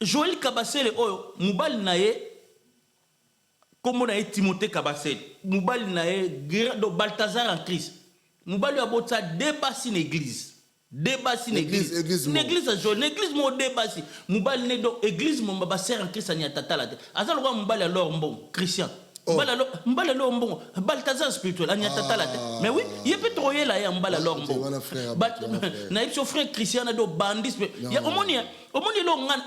Joël Kabasele oyo mubali naye comme on a Timothée Kabasele mubali naye do Balthazar en Christ mubali abota débat sin église débat sin église église Joël église mo débat si mubali ne do église mo ba sœur en Christ anya tatala te azalo kwa mubali alors bon Christian mbala lo mbongo Balthazar spirituel anya tatala te mais oui il peut troyer là ya mbala lo mbongo na ipso frère Christian do bandis ya omoni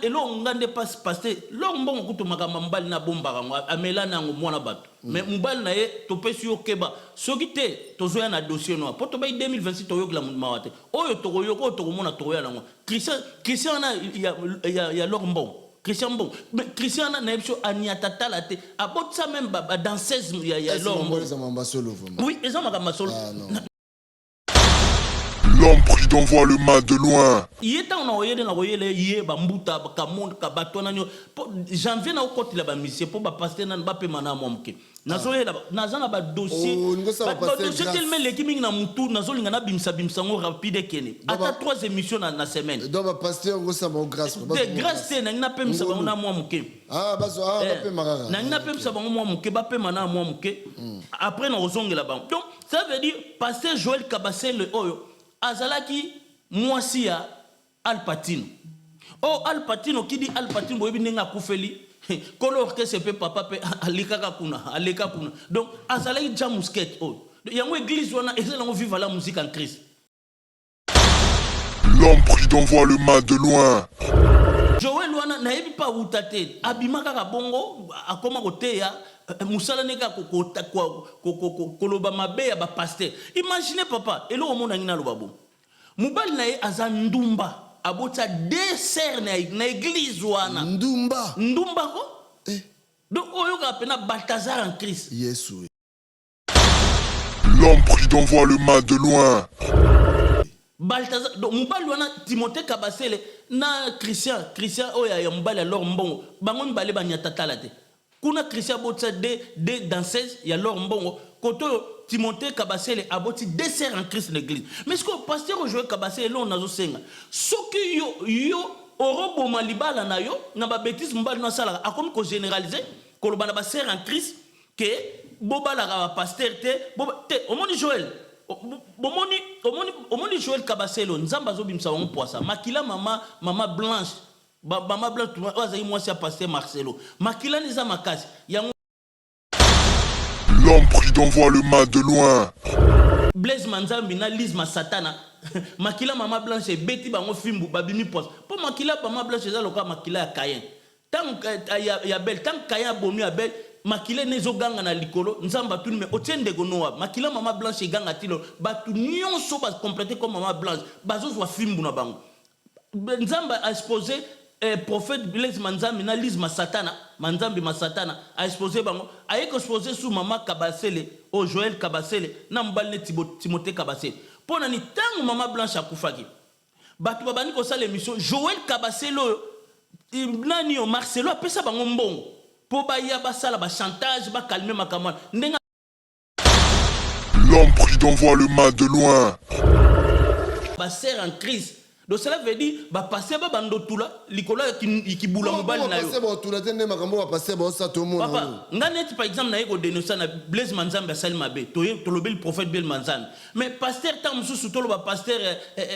lo ngande pas passer lo mbongo kuto makamba mbali na bomba ngo amela nango mwana bato mais mbali na ye to pesi yo keba soki te tozoya na dossier no poto bay 2026 to yokla mawate oyo to yoko to mona to ya nango Christian na ya lo mbongo Christian bon mais Christian na epso aniata talate abot ça même dans 16 il y a l'homme oui ils ont ma solo l'homme prudent voit le mal de loin. Il est en oyele na oyele yé ba mbuta ba kamonde ka batona nyo janvier na okoti la ba mission pour ba passer na ba pe mana momke nazoyela nazana ba dossier ba dossier tellement l'équipe na mutu nazolinga na bimsa ngo rapide kene ata 3 émissions na semaine donc ba pasteur ngo sa ba grâce de grâce na ngina pe msa ba na momke ba pe marara na ngina pe msa ba momke ba pe mana momke après na ozongela ba donc ça veut dire pasteur Joël Kabasele oyo azalaki mwasi ya Alpatino. Oh Alpatino qui dit Alpatino boyebi nenga kufeli kolo orchestre pe papa pe alika kuna. Donc azalaki jamusket oh. Yango église wana ezelango vivre la musique en Christ. L'homme prudent voit le mal de loin. Joël wana na yebi pa utate abimaka ka bongo akoma koteya musala neka koloba mabe ya ba pasteur. Imaginez papa elo omona ngina lo babo. Mubali na ye azandumba abota dessert na église wana. Ndumba ko? Donc oyo ka pena Balthazar en Christ. Yes oui. L'homme prudent voit le mal de loin. Balthazar donc mubali wana Timothée Kabasele na Christian oya ya mubali alors mbongo bango mbale banyata talate. Kuna Christian botsa de danseuse ya lor mbongo koto Timothée Kabasele aboti dessert en Christ l'église. Mais ce que pasteur Joël Kabasele là on azo senga. Soki yo orobo malibala na yo na ba bêtise mbali na sala akomi ko généraliser ko lo bana ba sœur en Christ que bobala ka pasteur te omoni Joël omoni Joël Kabasele nzamba zo bimsa on poisa makila mama Blanche Mama Blanche ozayi mwasi ya pasteur Marcelo makila niza makasi yango l'homme prudent voit le mal de loin. Blaise Manzambi na Lise Masatana makila mama Blanche beti bango fimbu babimi pos po makila mama Blanche za loka makila ya Cayen tant ya bel tant Cayen bomi ya bel makila nezo ganga na likolo nzamba tuni me otiende gonoa makila mama Blanche ganga tilo batu nyonso ba compléter comme mama Blanche bazo zwa fimbu na bango nzamba a exposé prophète Blaise Manzambi na Lise Masatana Manzambi Masatana a exposé bango a exposé sous maman Kabasele au Joël Kabasele na mbali ne Timothée Kabasele pona ni tangu mama Blanche akufaki batu babani ko sala émission Joël Kabasele nani o Marcelo apesa bango mbongo po ba ya basala ba chantage ba calmer makamana ndenga l'homme prudent voit le mal de loin ba sœur en Christ. Donc cela veut dire ba passer ba bando tula likola ki bula mobali na yo. Passer ba tula tende makambo ba passer ba sa to mona. Papa, ngane par exemple na yeko dénoncer na Blaise Manzambi asali mabe. To lobel prophète Blaise Manzambi. Mais pasteur tam mususu to lo ba pasteur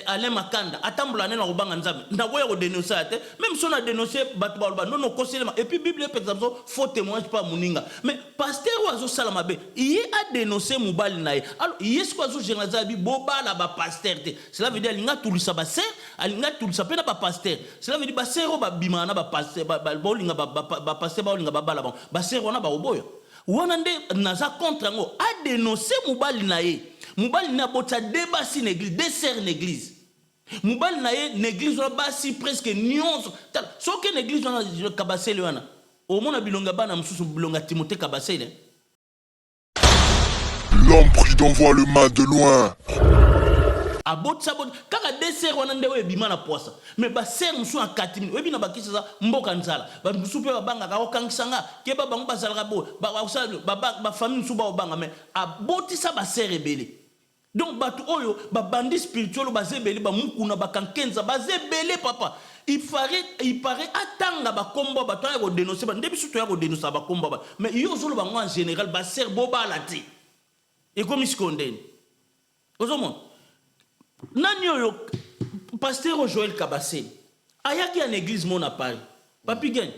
Alain Makanda atambula na robanga nzambe. Na boya ko dénoncer ate même si on a dénoncé batu ba non conseiller et puis Bible par exemple faut témoignage pas muninga. Mais pasteur oazo sala mabe, il a dénoncé mobali na ye. Alors yesko azo généraliser bi boba la ba pasteur te. Cela veut dire linga tulisa ba ser alinga tulisa pe na ba pasteur. Cela veut dire ba sero ba bima na ba pasteur ba bolinga ba pasteur ba bolinga ba bala ba. Ba sero na ba oboyo. Wana nde naza contre ngo a dénoncer mobali na ye. Mobali na bota débat si l'église, dessert l'église. Mobali na ye l'église wa basi presque nyonso. So que l'église wana Kabasele wana. Au mona bilonga bana msusu bilonga Timothée Kabasele. L'homme prudent voit le mal de loin. Abot sabot kaka dessert wana ndewe bima na poisa mais ba ser musu en 4 minutes webi na bakisa za mboka nzala ba musu pe banga ka okangsanga ke ba bango bazala bo ba famille musu ba obanga mais aboti sa ba ser ebele Donc bato oyo ba bandi spirituel bazebele ba mukuna ba kankenza bazebele papa. Il paraît attendre ba komba ba to ya ko dénoncer ba ndebi surtout ya ko dénoncer ba komba ba. Mais yo zolo ba en général ba ser boba la ti. Et comme ils se condamnent. Ozomon. Nani oyo pasteur Joël Kabassé. Ayaki en église mon Paris. Papi gagne.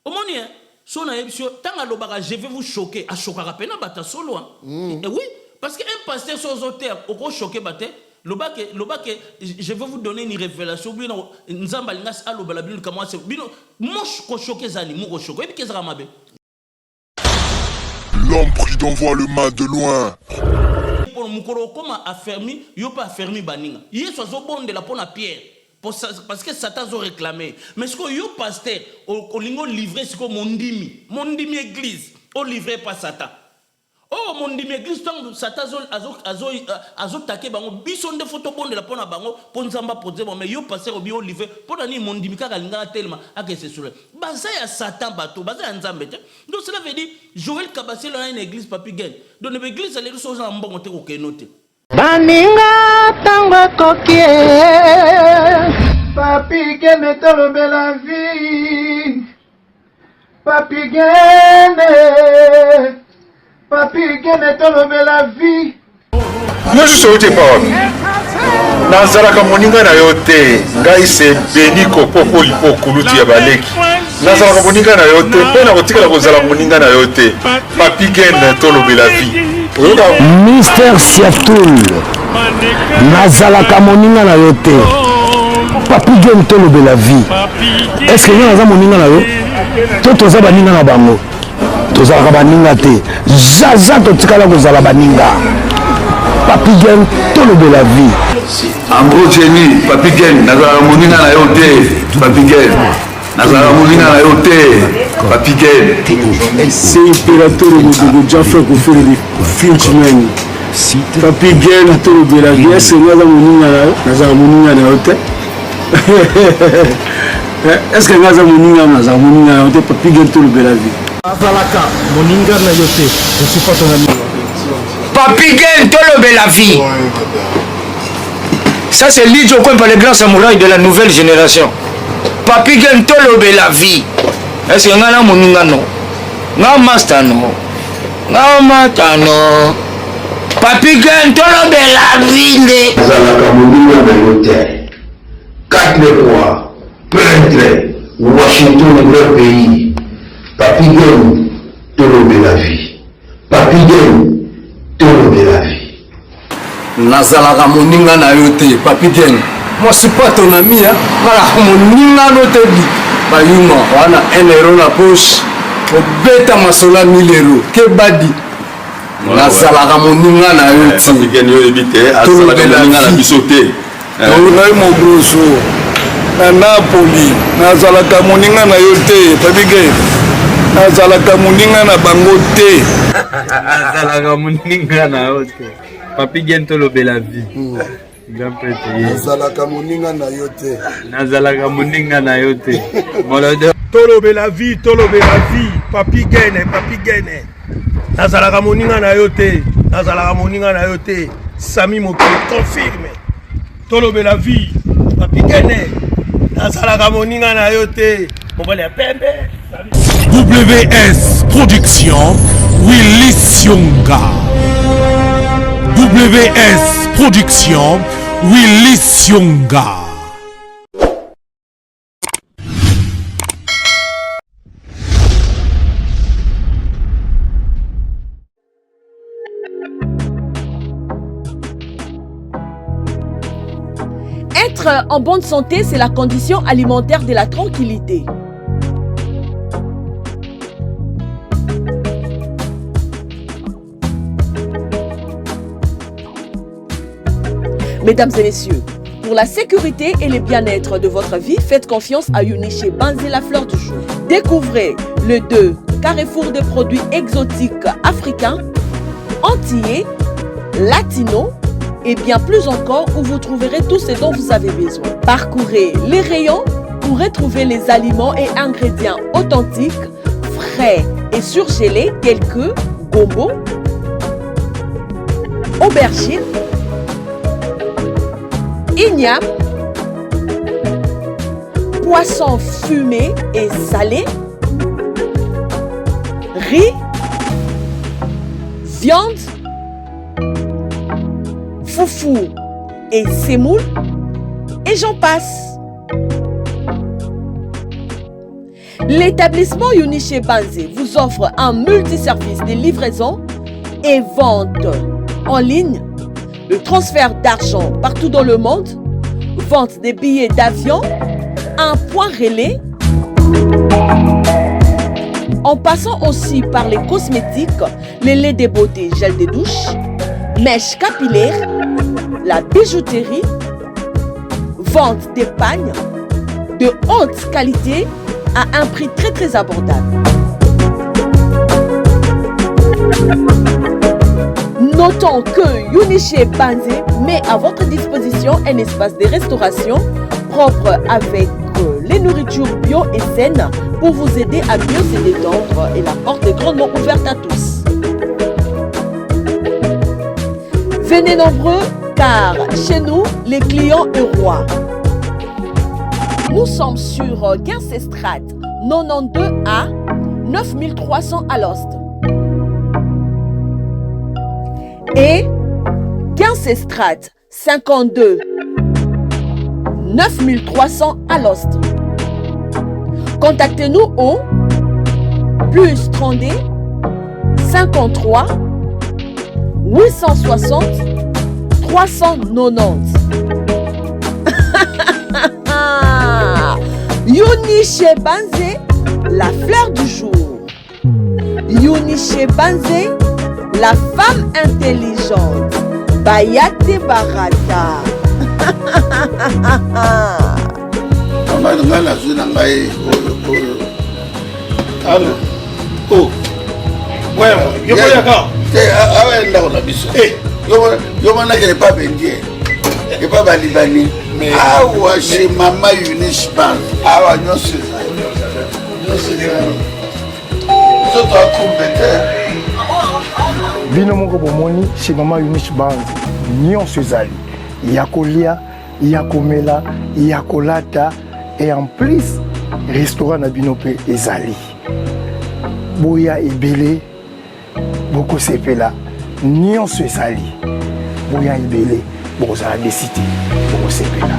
Omoni hein. Son aïbsio tant alobaka je vais vous choquer. A choquera pena bata solo hein. Et oui, parce que un pasteur sur auteur oko choquer bate. Lobake je vais vous donner une révélation bino nzamba lingas alobala bino kama c'est bino moche ko choquer zani mo ko choquer et puis qu'est-ce mabe. L'homme prudent voit le mal de loin. Pour mukoro comment affermi, yo pas affermi baninga. Yeso zo bonde la pona Pierre. Parce que Satan a réclamé. Mais ce que yo pasteur au lingo livré c'est comme mon dimi église, au livré pas Satan. Oh mon dimi église tant Satan azo taqué bango bison de photo bonde la pona bango ponzamba poser mais yo pasteur au livré pour ni mon dimi ka linga tellement à que c'est sur. Baza ya Satan bateau, baza ya nzambe. Donc cela veut dire Joël Kabassé là une église papi gagne. Donc l'église elle est sur un bon te ko kenote. Baninga tango kokie Papi gene tolobe la vie Papi gene tolobe la vie Yo sote pa Nazalaka moninga na yote Ngai se beni kopopo lipo kuluti ya baleki Nazalaka moninga na yote Pena kotikala kozala moninga na yote Papi gene tolobe la vie Mister Siatoul nazalaka moninga na yo te papi game tolobe la vie est-ce que yo naza moninga na yo to toza baninga na bango tozalaka baninga te zaza totikala kozala baninga papi game tolobe la vie Ambro Jenny papi gene nazalaka moninga na yo te papi gene nazalaka moninga na yo te papi gene c'est impérateur de Jaffa Koferi Finchman papi gene tolobe la vie est-ce que naza moninga na yo nazalaka moninga na yo te est-ce que naza moninga nazalaka moninga na yo te papi gene tolobe la vie azalaka moninga na yo te je suis pas ton ami Papi gene tolobe la vie. Ça c'est Lidjo Kwempa, le grand samouraï de la nouvelle génération. Papi gene tolobe la vie. Est-ce que ngana moninga no? Nga master no. Nga mata no. Papi gene tolobe la vie. Zalaka moninga na yote. 4 fois, prêtre, Washington, grand pays. Papi gene tolobe la vie. Papi gene tolobe la vie. nazalaka moninga na yo te papi gene moi c'est pas ton ami hein voilà moninga no te bi bayuma wana 1 euro na poche obeta masola 1000 euros ke badi nazalaka moninga na yo te papi gene yo ebite azalaka moninga na biso te ngai mogroso na Napoli nazalaka moninga na yo te papi gene nazalaka moninga na bango te nazalaka moninga na yo te papi gene tolobe la vie grand prêtre nazalaka moninga na yo te nazalaka moninga na yo te molode tolobe la vie papi gene nazalaka moninga na yo te Sami Mokili confirme tolobe la vie papi gene nazalaka moninga na yo te mobali ya pembe WS Production Willy Sionga WS Production Willy Sionga. Être en bonne santé, c'est la condition alimentaire de la tranquillité. Mesdames et messieurs, pour la sécurité et le bien-être de votre vie, faites confiance à Uniché Banzé la fleur du jour. Découvrez le 2 carrefour de produits exotiques africains, antillais, latinos et bien plus encore où vous trouverez tout ce dont vous avez besoin. Parcourez les rayons pour retrouver les aliments et ingrédients authentiques, frais et surgelés tels que gombo, aubergines, igname, poisson fumé et salé, riz, viande, foufou et semoule, et j'en passe. L'établissement Yuniché Banzé vous offre un multiservice de livraison et vente en ligne, le transfert d'argent partout dans le monde, vente des billets d'avion, un point relais, en passant aussi par les cosmétiques, les laits de beauté, gel de douche, mèches capillaires, la bijouterie, vente des pagnes de haute qualité à un prix très très abordable. Notons que Yuniché Banzé met à votre disposition un espace de restauration propre avec les nourritures bio et saines pour vous aider à mieux se détendre et la porte est grandement ouverte à tous. Venez nombreux car chez nous, les clients sont rois. Nous sommes sur Guincestrate 92A 9300 à l'Ost et Guincestrate 52 9300 à l'Ost. Contactez-nous au plus 32 53 860 390. Yuniché Banzé, la fleur du jour. Yuniché Banzé, la femme intelligente. Bayate Barata. Awa chez Mama Yuniché Banzé. Awa nyonso. Bino moko bomoni chez Mama Yuniché Banzé. Nyonso ezali. Yakolia, yakomela, yakolata et en plus restaurant na bino pe ezali. Boya ebele boko sepela. Nyonso ezali. Boya ebele boko zala desité boko sepela.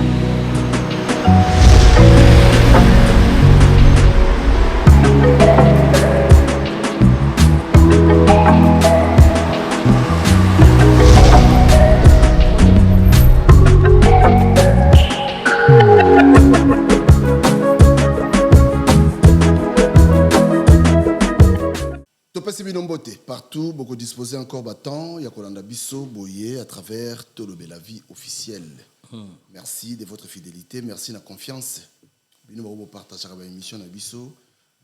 Partout, beaucoup disposé encore battant, Yakolanda Bisso, Boye, à travers Tolobé la vie officielle. Merci de votre fidélité, merci de la confiance. Vous partagez la émission Bisso,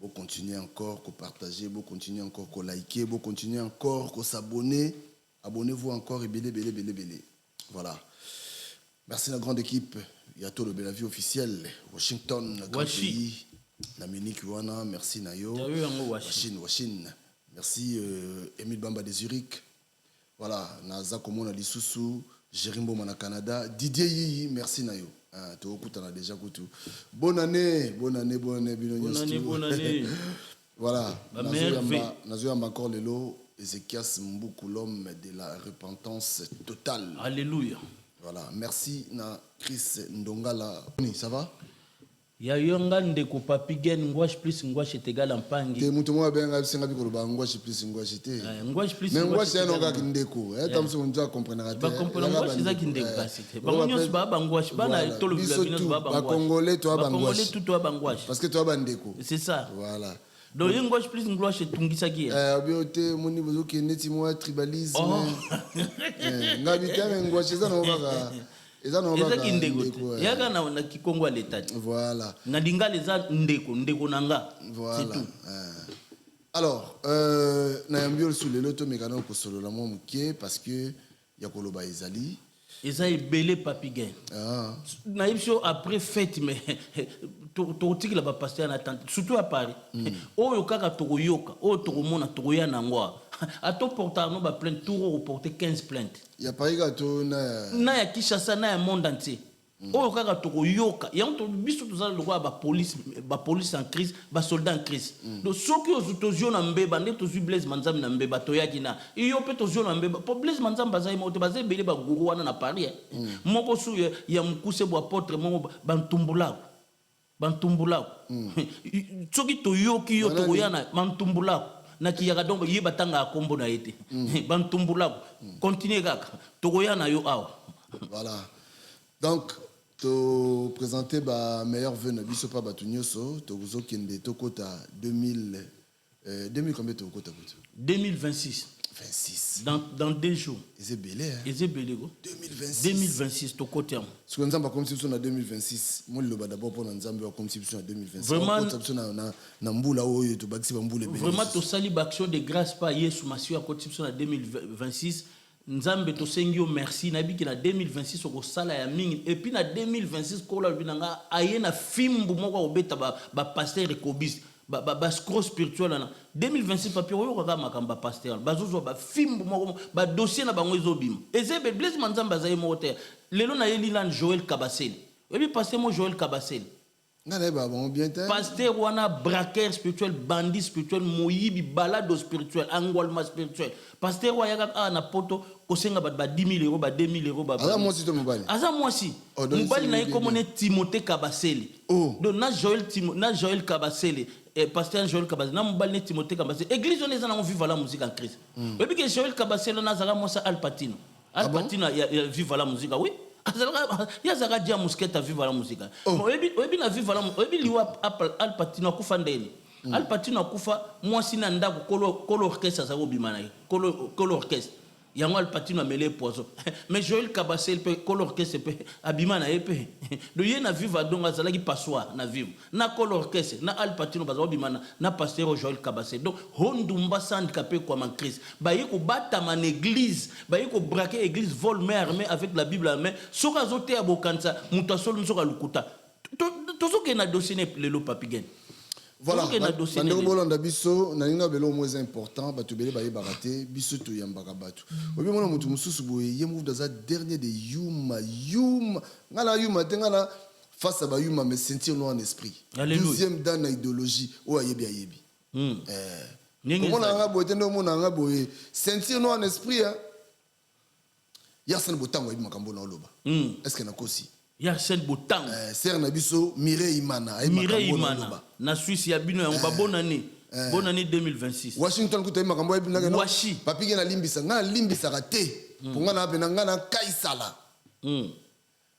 vous continuez encore à partager, vous continuez encore à liker, vous continuez encore à s'abonner. Abonnez-vous encore et belé. Voilà. Merci à la grande équipe. Il y a Tolobé la vie officielle, Washington, grand pays, Namini Kiwana, merci Nayo, Washington. Merci Émile Bamba de Zurich. Voilà, Naza Komona Lissousou, Jérimbo Mana Canada, Didier Yi, merci Nayo. Tu as déjà goûté. Bonne année. Bonne année. Voilà, Nazo Yamba encore Lelo, Ézéchias Mboukou, l'homme de la repentance totale. Alléluia. Voilà, merci na Chris Ndongala. Ça va? Ya yonga ndeko papi gen ngwash plus ngwash etegal ampangi te mutu mwa benga bisenga bikoloba ngwash plus ngwash te ngwash plus mais ngwash ya nonga kindeko tamso munja comprendre ba comprendre ngwash za kindeko basi te ba nyos ba ngwash bana tolo bila binos ba ngwash ba congolais toi ba ngwash tout toi ba ngwash parce que toi ba ndeko c'est ça voilà donc ngwash plus ngwash etungisa ki biote moni bozo ke neti mwa tribalisme ngabita ngwash za nonga eza kindeko yaka na kikongo l'état voilà na dinga eza ndeko nanga voilà alors na yambio sous le loto mekano ko solo la mo muke parce que yakoloba ezali eza ebele papi gain na yipso après fête mais tokotiki la ba pasteur na tante surtout à Paris oyo kaka tokoyoka oyo tokomona tokoya nangwa ato porta no ba plainte tour reporter 15 plaintes ya Paris gato na ya Kinshasa na ya monde entier oyo kaka tokoyoka yango biso tozala lokwa bapolice en crise basoldat en crise donc soki tozwi na mbeba nde tozwi Blaise Manzambe na mbeba toyaki na yo mpe tozwi na mbeba po Blaise Manzambe azali moko te baza ebele baguru wana na Paris moko su ya mokuse bo apôtre moko bantumbulako soki toyoki yo tokoya na bantumbulako na kiyaka donc yeba tanga akombo na ete bantumbulako continue kaka tokoya na yo awa. Voilà. Donc, to présenter ba meilleur vœu na biso pa batu nyoso to gozo kende to kota 2000 combien to kota 2026. 26. Dans 2 jours. C'est belé hein. C'est belé go. 2026 to kota. Ce que nzamba comme si on a 2026. Moi le d'abord pour nzamba comme si on a 2026. Vraiment na mbula oyo to bakisi ba mbula belé. Vraiment to sali ba action de grâce pa Yesu Masiwa comme si on a 2026. Nzambe to sengio merci na biki na 2026 oko sala ya mingi et puis na 2026 kola binanga ayena fimbu moko obeta ba pasteur ekobis ba scroll spirituel na 2026 papier oyo kaka makamba pasteur bazozo ba fimbu moko ba dossier na bango ezobima ezebe Blaise Manzambe azaye moteur lelo na Eliland Joël Kabasele et puis pasteur mo Joël Kabasele pasteur wana braqueur spirituel bandit spirituel moyibi balado spirituel angolma spirituel pasteur wayaka na poto kosenga ba 10 000 euros ba 2 000 euros ba aza mwasi to mobali aza mwasi mobali na yekomone Timothée Kabasele donc na Joël Kabasele pasteur Joël Kabasele na mobali ne Timothée Kabasele église on est en vivre la musique en Christ et puis que Joël Kabasele na zaka mwasa Alpatino ya vivre la musique oui yazaka dia musketa viva la musique oyebi na viva la oyebi liwa Alpatino akufa ndeni Alpatino akufa mwasi na ndako kolo orchestre za obima na kolo orchestre yango Alpatino amele poison mais Joël Kabasele pe kolo orchestre pe abima na epe do ye na viva donc azalaki passoir na vivre na kolo orchestre na Alpatino baza obima na pasteur Joël Kabasele donc hondumba handicapé comme en Christ ba yeko bata man église ba yeko braquer église vol mais armée avec la Bible en main soka zote ya bokanza muta solo soka lukuta tozoke na dossier lelo papigen. Voilà, bandeko bolanda biso na ninga belo moins important batu bele baye barate biso to yambaka batu obi mona mutu mususu boye ye move dans dernier de yuma ngala yuma tengala face à ba yuma mais sentir no en esprit. Deuxième dans la idéologie o ayebi comment nga boye tendo mona nga boye sentir no en esprit hein ya sen botango yebi makambo na oloba est-ce que na kosi ya sen botango ser na biso Mireille Imana na Suisse ya bino ya bonne année 2026 Washington kuta makambo yebi na washi papige na limbisa nga limbisa raté pour nga na pena nga na kaisala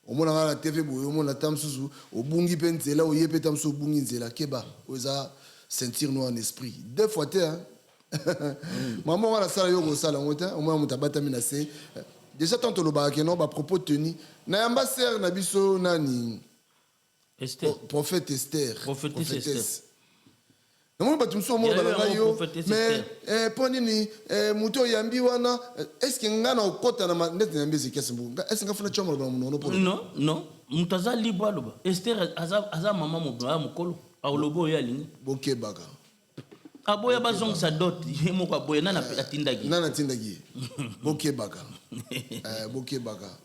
omona nga na TV boyo omona tamsusu obungi pe nzela oyepe tamsusu obungi nzela keba oza sentir no en esprit deux fois te hein maman wana sala yoko sala ngota omona mutabata mina se déjà tant le bas non ba propos tenu na yamba ser na biso nani Esther prophète Esther prophétesse non ba tumso mo ba yo mais poni ni muto yambi wana est-ce que ngana okota na net na mbezi kesembu est-ce que ngafuna chomo ba muno po non mutaza libo aloba Esther aza mama mo ba mukolo awlobo ya lingi bokebaka aboya bazong sa dot yemo kwa boya nana tindagi bokebaka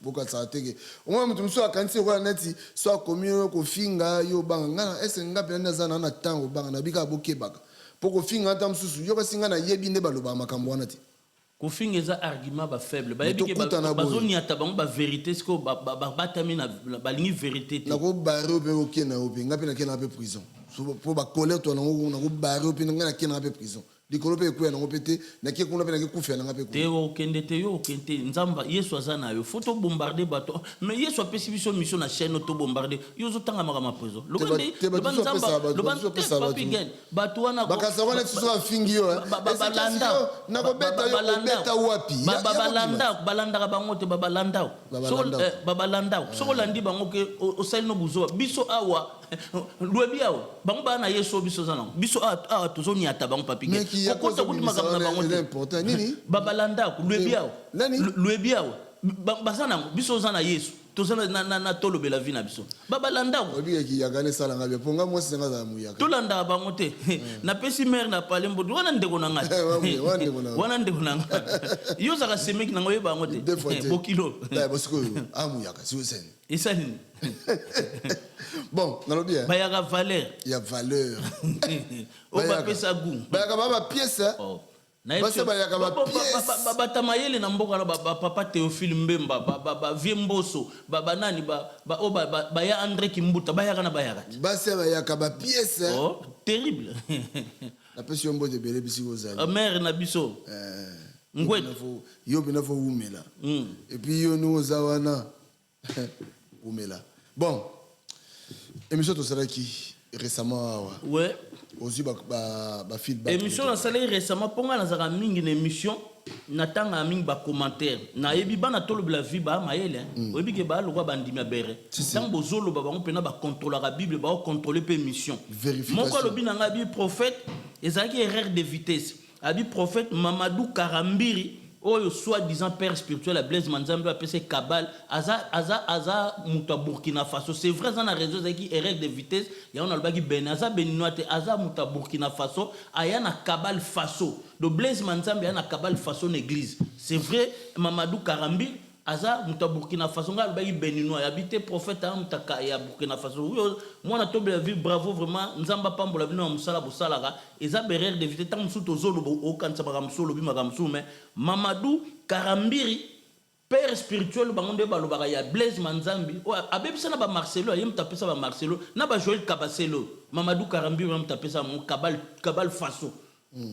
boka sa tege omwa mutu mso akanisi kwa neti so akomio ko finga yo banga ngana ese ngape na zana na tango banga na bika bokebaka poko finga ata msusu yo kasinga na yebi nde baloba makambo wana ti ko finga eza argument ba faible ba yebi ke bazoni ata bango ba vérité ce ko ba batamina ba lingi vérité na ko baro pe okena ope ngape na kena pe prison pour ba colère to na ko baro pe ngana kena pe prison likolo pe ku na ngopete na ke kuna pe na ke kufia na ngape ku te o kende te yo kente nzamba Yesu azana yo photo bombarder bato mais Yesu apesi biso mission na chaîne to bombarder yo zo tanga makama prison lo bande papigen bato wana bakasa wana tso afingi yo balanda na ko beta wapi balanda bango te babalanda so landi bango ke o sel no buzo biso awa lwebi awa bango bana Yesu biso zana biso a tozo ni ata bango papigen kokota kuti makambo na bango te important nini babalanda lwebi awa basana biso zana Yesu tozana na tolobela vie na biso babalanda obi ki yakane sala ngabe ponga moi senga za muyaka tolanda bango te na pesi mère na pale mbodu wana ndeko na ngai wana ndeko na ngai yo zaka semeki na ngoye bango te bokilo bosiko amuyaka si sen isani bon nalobi ba ya valeur ya valeur o ba pesa goût ba ya ba pièce bata mayele na mboka na papa Théophile Mbemba vie mboso banani ya André Kimbuta bayaka na bayaka base bayaka ba pièce oh terrible la passion mbo de belé bisi kozali mère na biso ngwe yo bina fo umela et puis yo nous zawana umela bon émission to sera qui récemment ouais aussi ba feedback émission na salé récemment ponga na zaka mingi na émission natanga mingi ba commentaire na yebi bana tolo la vie ba mayele oyebi ke ba lokwa bandimia bere tant bozolo ba bango pena ba contrôler la bible ba contrôler pe émission moko lobi na ngabi prophète ezaki erreur de vitesse abi prophète Mamadou Karambiri oyo soi-disant père spirituel à Blaise Manzambe a passé Kabal aza muta Burkina Faso c'est vrai ça na réseau qui erreur de vitesse ya on a le baki benaza beninoate aza muta Burkina Faso aya na Kabal Faso de Blaise Manzambe ya na Kabal Faso l'église c'est vrai Mamadou Karambi aza muta Burkina Faso nga le baki beninois habité prophète a muta ya Burkina Faso moi na tobe la vie bravo vraiment nzamba pambola bino musala bosalaka eza erreur de vitesse tant musuto zolo o kansa ba musolo bi makamsu mais Mamadou Karambiri père spirituel bangonde balobaka ya Blaise Manzambi o abebisa na ba Marcelo yem tapesa ba Marcelo na ba Joël Kabaselo Mamadou Karambiri yem tapesa mon Kabal Faso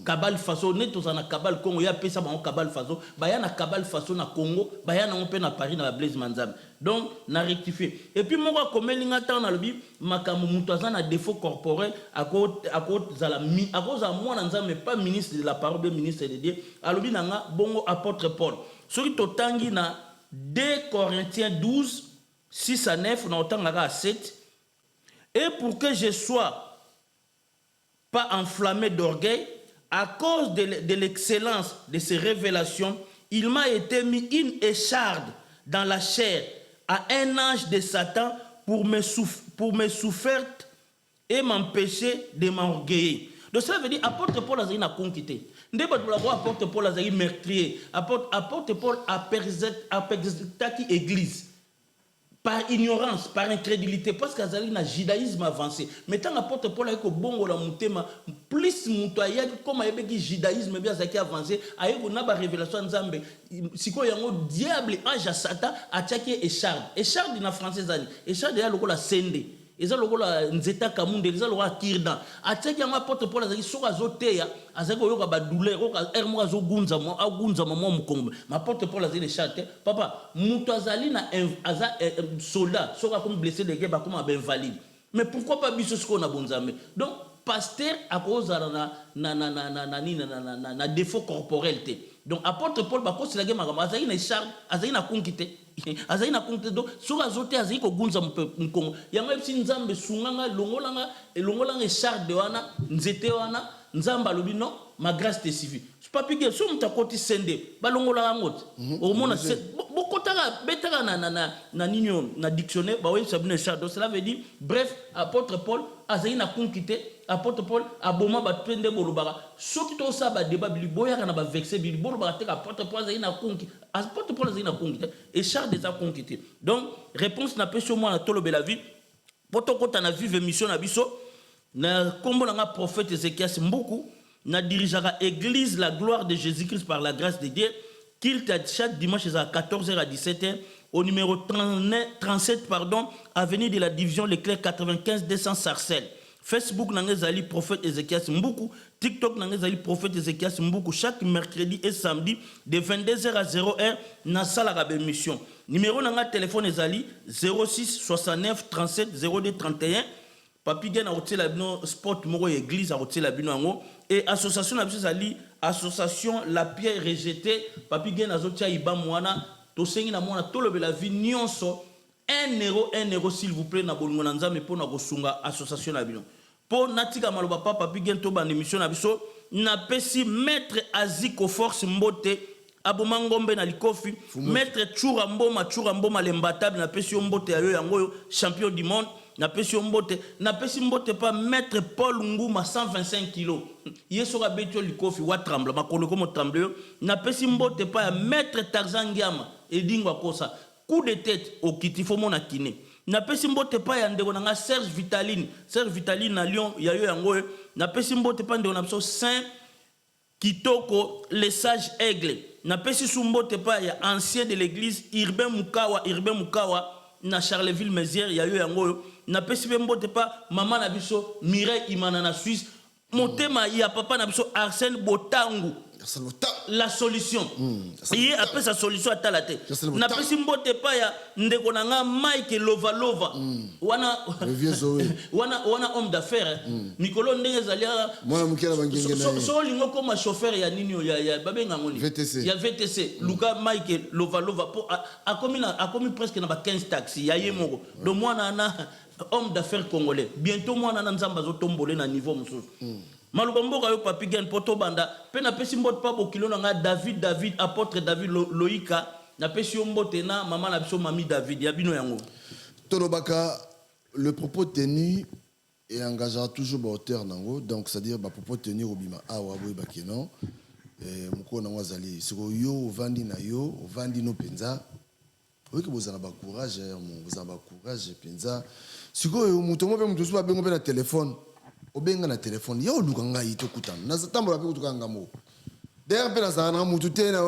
Kabal Faso neto na Kabal Congo ya pesa ba Kabal Faso baya na Kabal Faso na Congo baya na on na Paris na Blaise Manzambi donc na rectifier et puis moko komelinga ta na lobi makamu mutu azana défaut corporel ako zala mi ako za mwana nzambe pas ministre de la parole de ministre de Dieu alobi nanga bongo apôtre Paul soki totangi na 2 Corinthiens 12 6 à 9 na otanga à 7 et pour que je sois pas enflammé d'orgueil à cause de l'excellence de ces révélations il m'a été mis une écharde dans la chair à un ange de Satan pour me souffrir et m'empêcher de m'orgueillir. Donc cela veut dire apôtre Paul a une conquête. Ndeba de la voix apôtre Paul a une meurtrier. Apôtre Paul a persécuté l'église par ignorance, par incrédulité, parce qu'il y a un judaïsme avancé. Mais tant apôtre Paul a eu bon la moutema plus moutoya comme il y a un judaïsme bien avancé, a eu une révélation nzambe. Si quoi y a un diable ange Satan a attaqué écharde. Écharde dans français zali. Écharde ya lokola sende. Eza lokola nzeta kamunde, eza lokola kirdan. Attaqué un apôtre Paul azaki soka zoteya, azaki yoka ba douleur, yoka ermo azo gunza mo mukombe. Ma apôtre Paul azaki écharde. Papa, muto azali na aza soldat, soka comme blessé de guerre, comme invalide. Mais pourquoi pas biso sko na bonzambe? Donc pasteur à cause na défaut corporel te. Donc apôtre Paul ba cause la guerre makama azaki na écharde, azaki na conquête. Azaki na compte donc sur azote azaki ko gunza mkongo yango epsi nzambe sunganga longolanga écharde wana nzete wana nzamba lobi non ma grâce te suffit papi ke so mutakoti sende balongola ngote au mona bokotaka betaka na nino na dictionnaire ba oui sabine écharde donc cela veut dire bref apôtre Paul azaki na conquête apôtre Paul aboma ba twende bolobaka soki to sa ba débat biliboya na ba vexer bilibolobaka te apôtre Paul azaki na conquête apôtre Paul azaki na conquête écharde des conquête donc réponse na pesi moi na tolo bela vie poto kota na vive mission na biso na kombo na prophète Ézéchias Mbuku na dirigeara église la gloire de Jésus-Christ par la grâce de Dieu qu'il chaque dimanche à 14h à 17h au numéro 37 avenue de la division Leclerc 95 200 Sarcelles. Facebook nangezali prophète Ézéchias Mbuku, TikTok nangezali prophète Ézéchias Mbuku chaque mercredi et samedi de 22h à 0h na sala la émission. Numéro nanga téléphone ezali 06 69 37 02 31. Papi gen a hôtel la bino sport moko église a hôtel la bino ngo et association na biso zali association la pierre rejetée papi gen azotia iba mwana to sengi na mwana to lobela vie nyonso 1 euro s'il vous plaît na bolingo na nzambe pona ko sunga association na bino po natika maloba papa papi gen to ba émission na biso na pesi maître Aziko force mbote Abomangombe na likofi maître Churamboma l'imbattable na pesi mbote ya yo yango champion du monde na pesi mbote pas maître Paul Nguma 125 kg yeso ka betio likofi wa tremble makolo comme tremble na pesi mbote pas ya maître Tarzan Giama edingwa kosa coup de tête au kitifo mona kiné na pesi mbote pas ya ndeko na Serge Vitaline na Lyon ya yo yango na pesi mbote pas ndeko na biso Saint Kitoko les sages aigles na pesi sumbote pas ya ancien de l'église Urbain Mukawa na Charleville Mézières ya yo yango na pesi mbote pas maman na biso Mireille Imana na Suisse motema ya papa na biso Arsène Botangu la solution et après sa solution à la tête na pesi mbote pas ya ndeko na nga Mike Lova wana homme d'affaires Nicolo ndenge zalia mwana mukela bangenge na so lingo comme chauffeur ya nini ya babenga ngoni ya VTC Luka Mike Lova a commis presque na ba 15 taxis ya yemoko do mwana na homme d'affaires congolais bientôt mwana na nzamba zo tomboler na niveau mususu Malubamboka yo Papi Gen poto banda pe na pesi mbote pa bokilo na nga David apôtre David Loïka na pesi mbote na maman na biso mami David ya bino yango Tolobaka le propos tenu et engagera toujours ba auteur nango donc c'est à dire ba propos tenu obima awa boy bakeno moko na wazali siko yo ovandi na yo ovandi no penza oki bozana ba courage bozana ba courage penza siko yo muto mo pe muto so ba bengo pe na téléphone obenga na téléphone ya oluka ngai tokutana na tambola pe kutuka ngamo d'ailleurs pe na sana mutu tena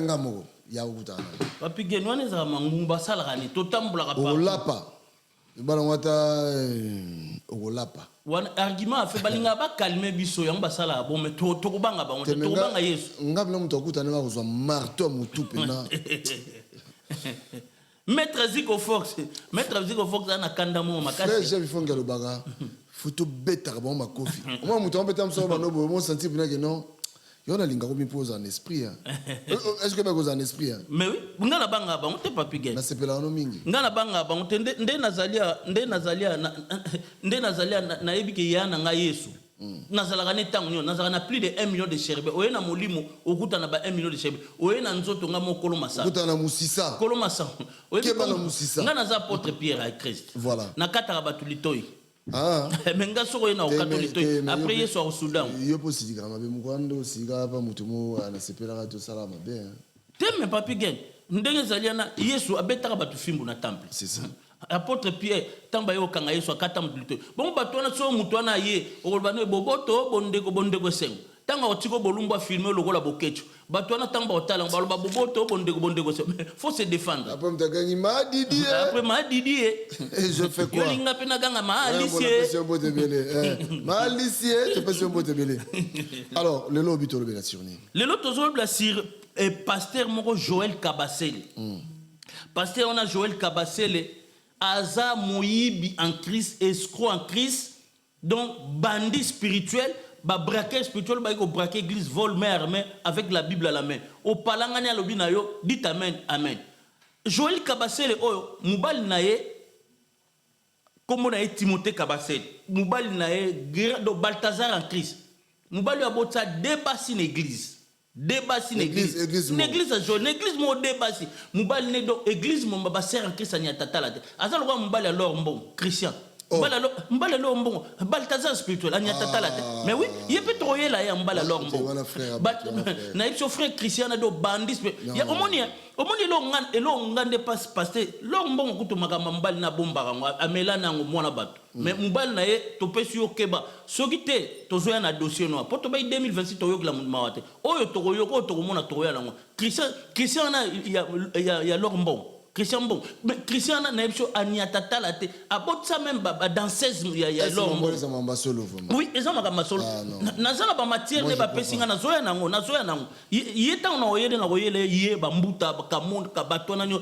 ngamo ya kutana Papi Gen wana za mangumba sala kani to tambola ka pa olapa bana ngata olapa wana argument fait balinga ba calmer biso yango basala bon mais to kubanga ba to kubanga Yesu ngabla mutu akutana ba kozwa marteau mutu pena Maître Zico Fox ana kanda mo makasi j'ai vu fonga le baga futu beta ka ba kofi moi mutu ambeta mso ba no bo sentir bien que non yona linga ko mi pose en esprit est-ce que ba ko en esprit mais oui ngana banga ba on te Papi Gen na sepela no mingi ngana banga ba on te nde nazalia na ebike yana nga Yesu nazalaka ne tango nyo nazalaka na plus de 1 million de cherbe oye na molimo okuta na ba 1 million de cherbe oye na nzoto nga mokolo masa okuta na musisa kolo masa oye ba na musisa nga naza apôtre Pierre à Christ voilà na kataka batu litoi mais nga soko na okato litoi après Yesu au Soudan yo posidi kama be mukwando siga pa mutumo ana sepela to salama be teme Papi Gen ndenge zaliana Yesu abetaka batu fimbu na temple c'est ça apôtre Pierre tamba yo kanga Yesu akata mutulito bon batona so mutwana ye okolbana boboto bondeko sengo tanga otiko bolumba filmer lokola bokecho batwana tamba otala baloba boboto bondeko sengo faut se défendre après mtagangi madidi après madidi et je fais quoi yo linga pena ganga malicie tu peux se botebele alors le lobby to lobela surni le loto zo bla sir et pasteur moko Joël Kabasele pasteur on a Joël Kabasele Aza Moïbi en Christ, escroc en Christ, donc bandit spirituel, braquet spirituel, braquet église, vol, mère, avec la Bible à la main. Au palangani alobinayo, dites amen, amen. Joël Kabasele, Moubal nae, comme on a Timothée Kabasele, Moubal nae, do Balthazar en Christ. Moubal a ça dépassé l'église. Débat si l'église à jour l'église mo débat si mobile ne do église mo ba sert en Christ ani atata la azalo kwa mobile alors bon Christian mobile alors bon Balthazar spirituel ani atata la mais oui il peut troyer là ya mobile alors bon na ipso frère Christian do bandit ya omoni lo ngande passe lo mbongo kuto makamba mobile na bomba ngo amela na ngo mona bato mais mobile na ye to pesi yo keba soki te tozoya na dossier noir poto bay 2026 toyo la mawate oyo tokoyo ko tokomona toya nango Christian na ya lormbon Christian bon mais Christian na epso aniatata la te abot ça même dans 16 ya lormbon oui ezama masolo nazala ba matière ne ba pesinga na zoya nango yeta na oyele na oyele ye ba mbuta ba kamonde ka batona nyo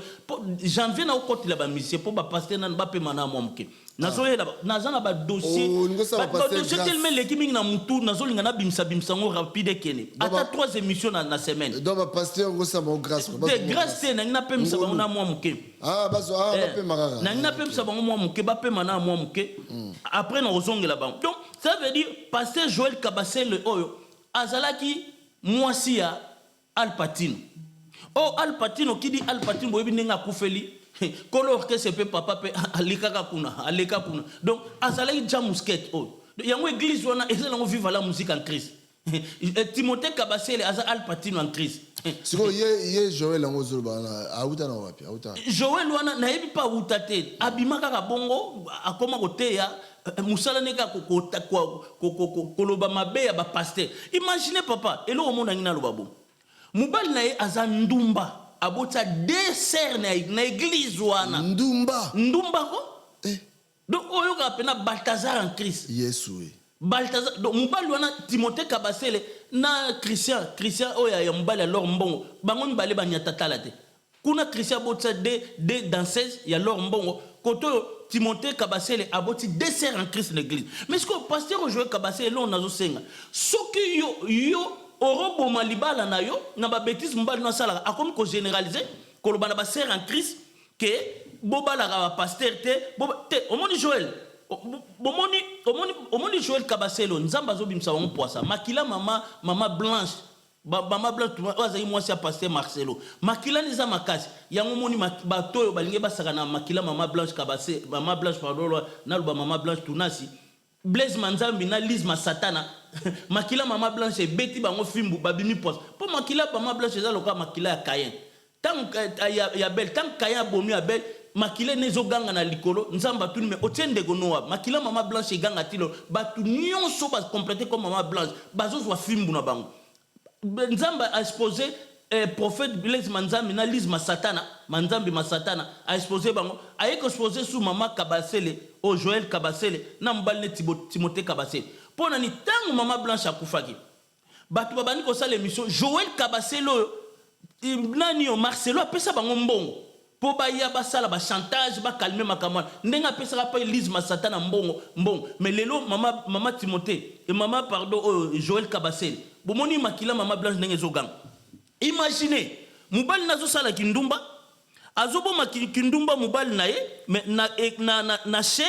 janvier na okoti la ba mission po ba pasteur na ba pe mana momke nazoyela nazana ba dossier dossier tellement l'équipe na mutu nazolinga na bimsa ngo rapide kene ata 3 émissions na semaine donc ba pasteur ngosa mo grâce de grâce te na pemsa ba na mwa muke ba pe marara na pemsa ba mwa muke ba pe mana mwa muke après na ozongela ba donc ça veut dire pasteur Joël Kabasele oyo azalaki mwasi ya Alpatino Oh, Al Pacino, qui dit Al Pacino, boyebi nenga koufeli. Color que c'est papa pe alika kuna. Donc, azalaki jamusket. Oh. Yango église wana ezala ngo vivre la musique en Christ. Timothée Kabasele aza Al Pacino en Christ. Siko ye Joël ngo zolba auta na wapi auta. Joël wana na yebi pa auta te. Abimaka ka bongo akoma koteya musala neka koloba mabe ya ba pasteur. Imaginez papa, elo omona ngina lobabo. Mubali na ye aza ndumba. Abota dessert na église wana. Ndumba ko? Donc oyo ka pena Balthazar en Christ. Yesu. Balthazar donc mubali wana Timothée Kabasele na Christian oya ya mubali alors mbongo. Bango mibale banyata talate. Kuna Christian bota de danseuse ya lor mbongo. Koto Timothée Kabasele aboti dessert en Christ l'église. Mais ce que pasteur Joël Kabasele là on a zo senga. Soki yo Orobo malibala na yo na ba bêtise mbali na sala akomi ko généraliser ko lo bana ba sœur en Christ que bobala ga pasteur te omoni Joël omoni Joël Kabaselo nzamba zo bimsa wango poisa makila mama blanche mama blanche waza moi c'est pasteur Marcelo makila niza makasi yango moni bato yo balinge basaka na makila mama blanche Kabase mama blanche pardon na lo mama blanche tunasi Blaise Manzambi na Lise Masatana makila mama blanche beti bango fimbu babimi poste pour makila mama blanche za loka makila ya Cayen tant ya bel tant Cayen bomi ya bel makila nezo ganga na likolo nzamba tuni me otiende gonoa makila mama blanche ganga tilo batu nyonso ba compléter comme mama blanche bazo zo fimbu na bango nzamba a exposé prophète Blaise Manzambi na Lise Masatana Manzambi Masatana a exposé bango a exposé sous mama Kabasele au Joël Kabasele na mbali Timothée Kabasele pona ni tango mama blanche akufaki batu babani ko sala émission Joël Kabasele nani o Marcelo apesa bango mbongo po ba ya basala ba chantage ba calmer makamwa ndenga pesa pa Lise Masatana mbongo mais lelo mama Timothée et mama pardon Joël Kabasele bomoni makila mama blanche ndenge zogang. Imaginez, mubali nazo sala kindumba, azoboma kindumba mubali na ye, mais na cher,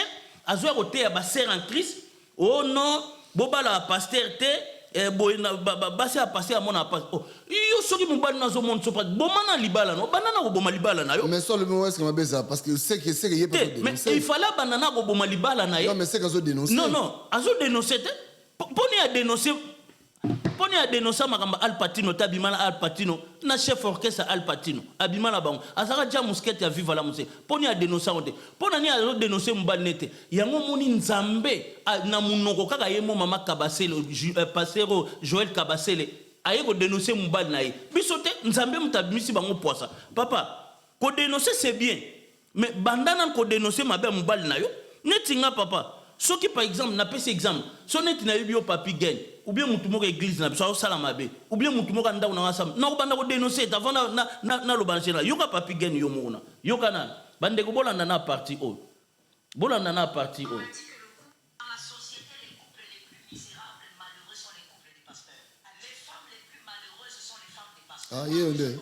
azo roté ya baser en Christ. Oh non, bobala pasteur te, boy na basi a passer à mon appart. Oh, yo soki mubali nazo mon sopa, bomana libala no, banana ko boma libala na yo. Mais ça le mot est-ce que ma beza parce que c'est que y a pas de. Mais il fallait banana ko boma libala na yo. Non mais c'est qu'azo dénoncer. Non, azo dénoncer te. Poni a dénoncer. Poni a dénoncé makamba Al Pacino tabimala Al Pacino na chef orchestre Al Pacino abimala bango azaka ja musket ya viva la musique poni a dénoncé onte pona ni a dénoncé mbali nete yango moni nzambe na munoko kaka yemo mama Kabasele pasero Joël Kabasele aye ko dénoncer mbali na ye bisote nzambe mutabimisi bango poisa papa ko dénoncer c'est bien mais bandana ko dénoncer mabe mbali na yo netinga papa soki par exemple na pesi exemple soneti na yibio papi gagne ou bien mutu moko église na biso sala mabe ou bien mutu moko ndaw na ngasam na ko banda ko dénoncer avant na lo banchela yoka papi gagne yo mona yoka na bande ko bolanda na parti o bolanda na parti o. Ah yende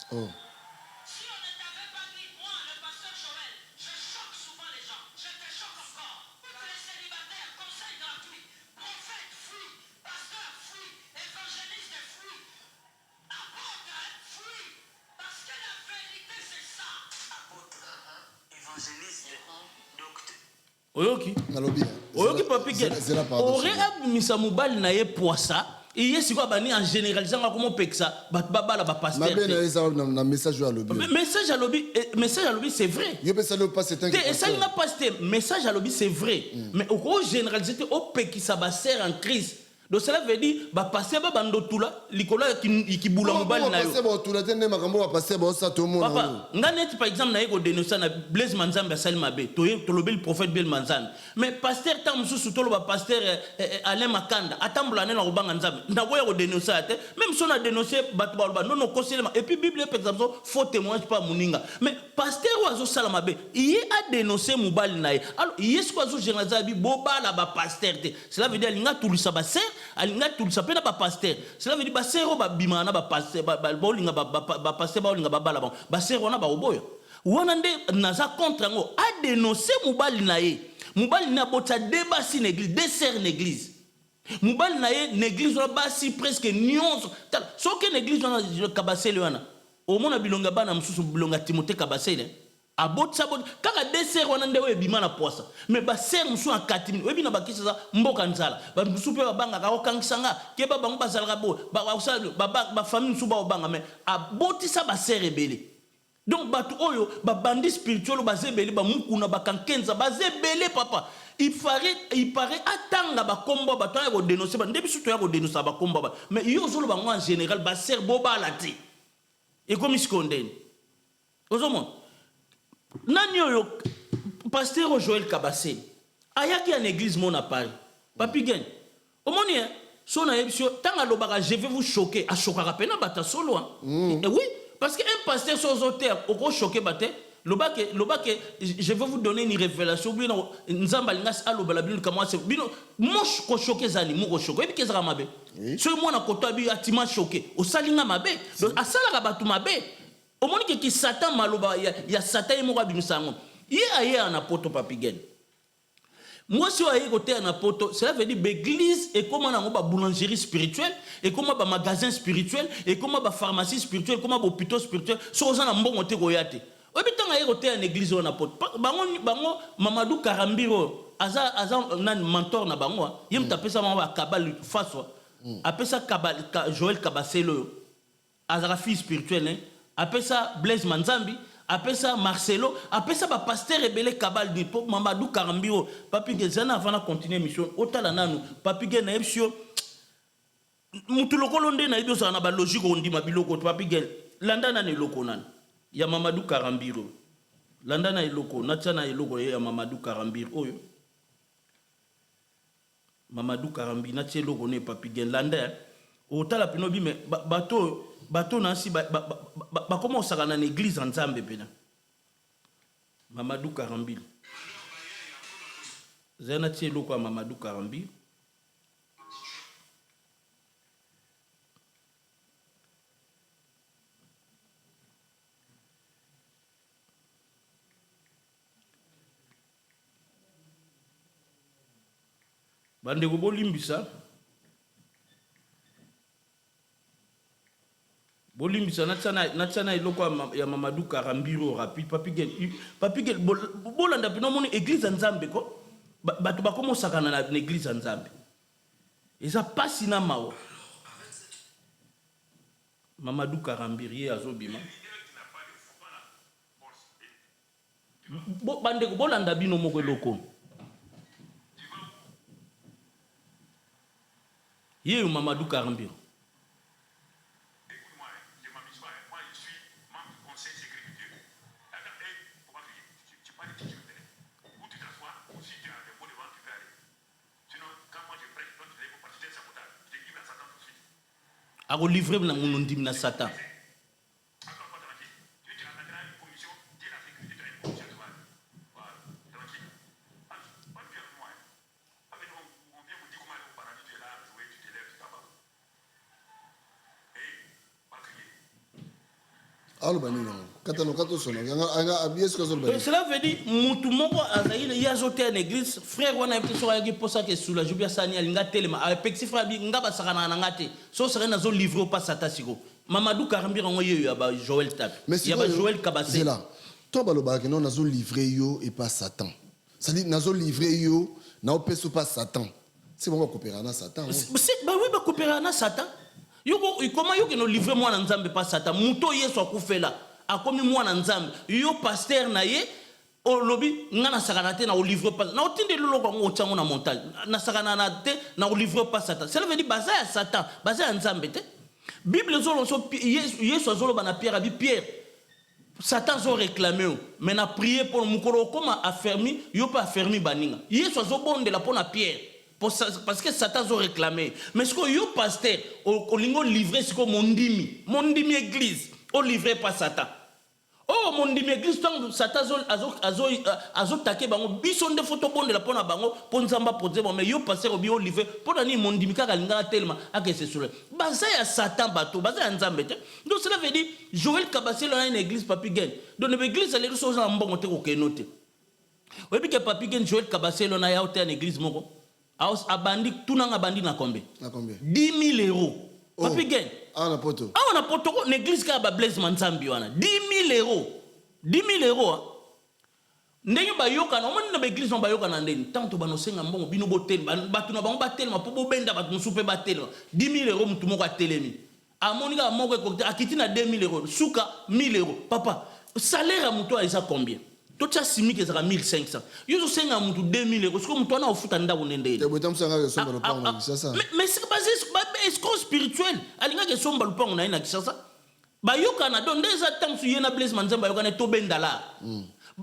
Si on ne t'avait pas dit, moi, le pasteur Joël, je choque souvent les gens. Je te choque encore. Tous les célibataires, conseils gratuits, prophètes, fuis, pasteurs, fuis, évangélistes, fuis, apôtres, fuis. Parce que la vérité, c'est ça. Apôtre, évangéliste, docteur. Oyoki. Oyoki papi gen. Ore abimisa mobali na ye poisa. Et yes, quoi, bani en généralisant comment pexa, babala ba pasteur. Na message à lobby. Message à lobby, c'est vrai. Yo pesa le pas c'est un. Et ça n'a pas message à lobby, c'est vrai. Mais au gros généralisé au peki ça ba sert en Christ. Donc cela veut dire ba passer ba bando tula likola ki bula mobali na yo. Passer ba tula tene makambo ba passer ba ça tout le monde. Papa, ngane par exemple na yeko dénoncer na Blaise Manzambe Salima be, to lobe le prophète Blaise Manzambe. Mais pasteur tam sous to lo ba pasteur Alain Makanda, atambula na robanga nzambe. Na boya ko dénoncer ate, même si on a dénoncé bat ba non non conseiller et puis Bible par exemple faut témoignage pas muninga. Mais pasteur oazo salama be, il a dénoncé mobali na ye. Alors, yesu oazo général bi boba la ba pasteur te. Cela veut dire linga tout sa ba ser alinga tout ça pena ba pasteur cela veut dire ba sero ba bimana ba pasteur ba bolinga ba pasteur ba olinga ba bala ba sero na ba oboyo wana nde naza contre ngo a dénoncer mobali na ye mobali na bota débat si l'église dessert l'église mobali na ye l'église na basi presque nyonso so que l'église na kabasele wana o mona bilonga bana msusu bilonga Timothée kabasele abot sabot kaka dessert wana ndewe bimana poisa mais ba ser musu en 4 minutes webi na bakisa za mboka nzala ba musu pe babanga ka okangsanga ke ba bango bazala bo ba famille musu ba obanga mais abotisa ba ser ebele donc batu oyo ba bandi spirituel ba zebele ba mukuna ba kankenza ba zebele papa il paraît atanga ba kombo ba to ya ko dénoncer ba ndebi suto ya ko dénoncer ba kombo ba mais yo zolo ba en général ba ser boba lati et comme ils se condamnent ozomon nani oyo pasteur Joël Kabase ayaki en église mon à Paris papi gagne omoni so na yebisio tanga lobaka je vais vous choquer a chokaka pena bata solo et oui parce que un pasteur sur auteur oko choquer bate lobake je vais vous donner une révélation bino nzamba lingas alobala bino kama c'est bino moche ko choquer zali mo ko choquer ebi kezaka mabe so mo na koto abi atima choquer o salinga mabe donc asala ka batu mabe au moment que Satan maloba ya Satan et moi bimisango il aye en apoto papigen moi si aye côté en apoto cela veut dire l'église et comment on a boulangerie spirituelle et comment ba magasin spirituel et comment ba pharmacie spirituelle comment ba hôpital spirituel so za na mbongo te koyate obitanga aye côté en église on apoto bango Mamadou Karambiro aza nan mentor na bango yem tapesa mama kabal face apesa kabal Joël Kabaselo azara fille spirituelle après ça Blaise Manzambi après ça Marcelo après ça ba pasteur rebelle kabal di pop Mamadou Karambiro papi gezana avant de continuer mission otala nanu papi ge na epsio mutu lokolo nde na ido za na ba logique on dit mabiloko papi ge landa na ne loko nan ya Mamadou Karambiro landa na eloko natia na eloko ya Mamadou Karambiro oyo Mamadou Karambi natia eloko ne papi ge landa otala pinobi mais bateau nansi ba comment ça dans l'église en Zambie pena Mamadou Karambi zena tielo kwa Mamadou Karambi bande ko bolimbisa bolimbisa natsana iloko ya Mamadou Karambiro rapide papi gel bolanda pino moni église nzambe ko batu bakomo sakana na église nzambe eza pasi na mawa Mamadou Karambiro ye azobima bande ko bolanda bino moko eloko ye Mamadou Karambiro a livré na munondim na Satan cela veut dire mutu moko azaïle yazote en église frère wana epeso ayaki posa ke sula jubia sani alinga telema apexi frère bi ngaba sakana na ngate so sera na zo livrer pas Satan siko Mamadou Karambiro ngoye ya ba Joël Tap ya ba Joël Kabase là toi baloba que non nazo livrer yo et pas Satan ça dit nazo livrer yo na opeso pas Satan c'est bon coopérer na Satan c'est bah oui ba coopérer na Satan yo comment yo que no livrer moi na nzambe pas Satan muto yeso akufela akomi mwana nzambe yo pasteur na ye au lobby nga na sakana te na au livre pas na otinde lolo ko ngo tsango na montagne na sakana na te na au livre pas Satan cela veut dire baza ya Satan baza ya nzambe te Bible zolo so Yesu zolo bana Pierre Satan zo réclamé mais na prier pour mukolo comment affermi yo pas affermi baninga Yesu zo bonde la pona Pierre parce que Satan zo réclamé mais ce que yo pasteur au lingo livrer ce que mondimi église au livrer pas Satan. Oh mon dieu, l'église tant Satan azo taqué bango bison de photo bon de la pona bango ponzamba poser mais yo passer au bio livrer pour donner mon dieu car linga tellement à que c'est sur basa ya Satan bateau basa ya nzambe te donc cela veut dire Joël Kabasé là une église papi gen donc l'église elle est chose en bon te ko kenote oui puis que papi gen Joël Kabasé là na ya hôtel en église moko a bandi tout na bandi na combien 10 000 euros papi gen ah na poto l'église qui a Blaise Manzambi wana 10 000 euros 10 000 euros ndenge bayoka na omoni na l'église on bayoka na ndeni tanto banosenga mbongo bino botel batu na bango batelema po bobenda batu musupe batelema 10 000 euros mutu moko atelemi amoni ka moko ekokte akiti na 2 000 euros suka 1 000 euros papa salaire à mutu eza combien tout ça simique ezaka 1500 yo senga mutu 2 000 euros siko mutu ana ofuta ndako nende mais c'est basé escroc spirituel alinga ke somba lupango na ina kisasa bayoka na don déjà tant su yena Blaise Manzamba bayoka na tobendala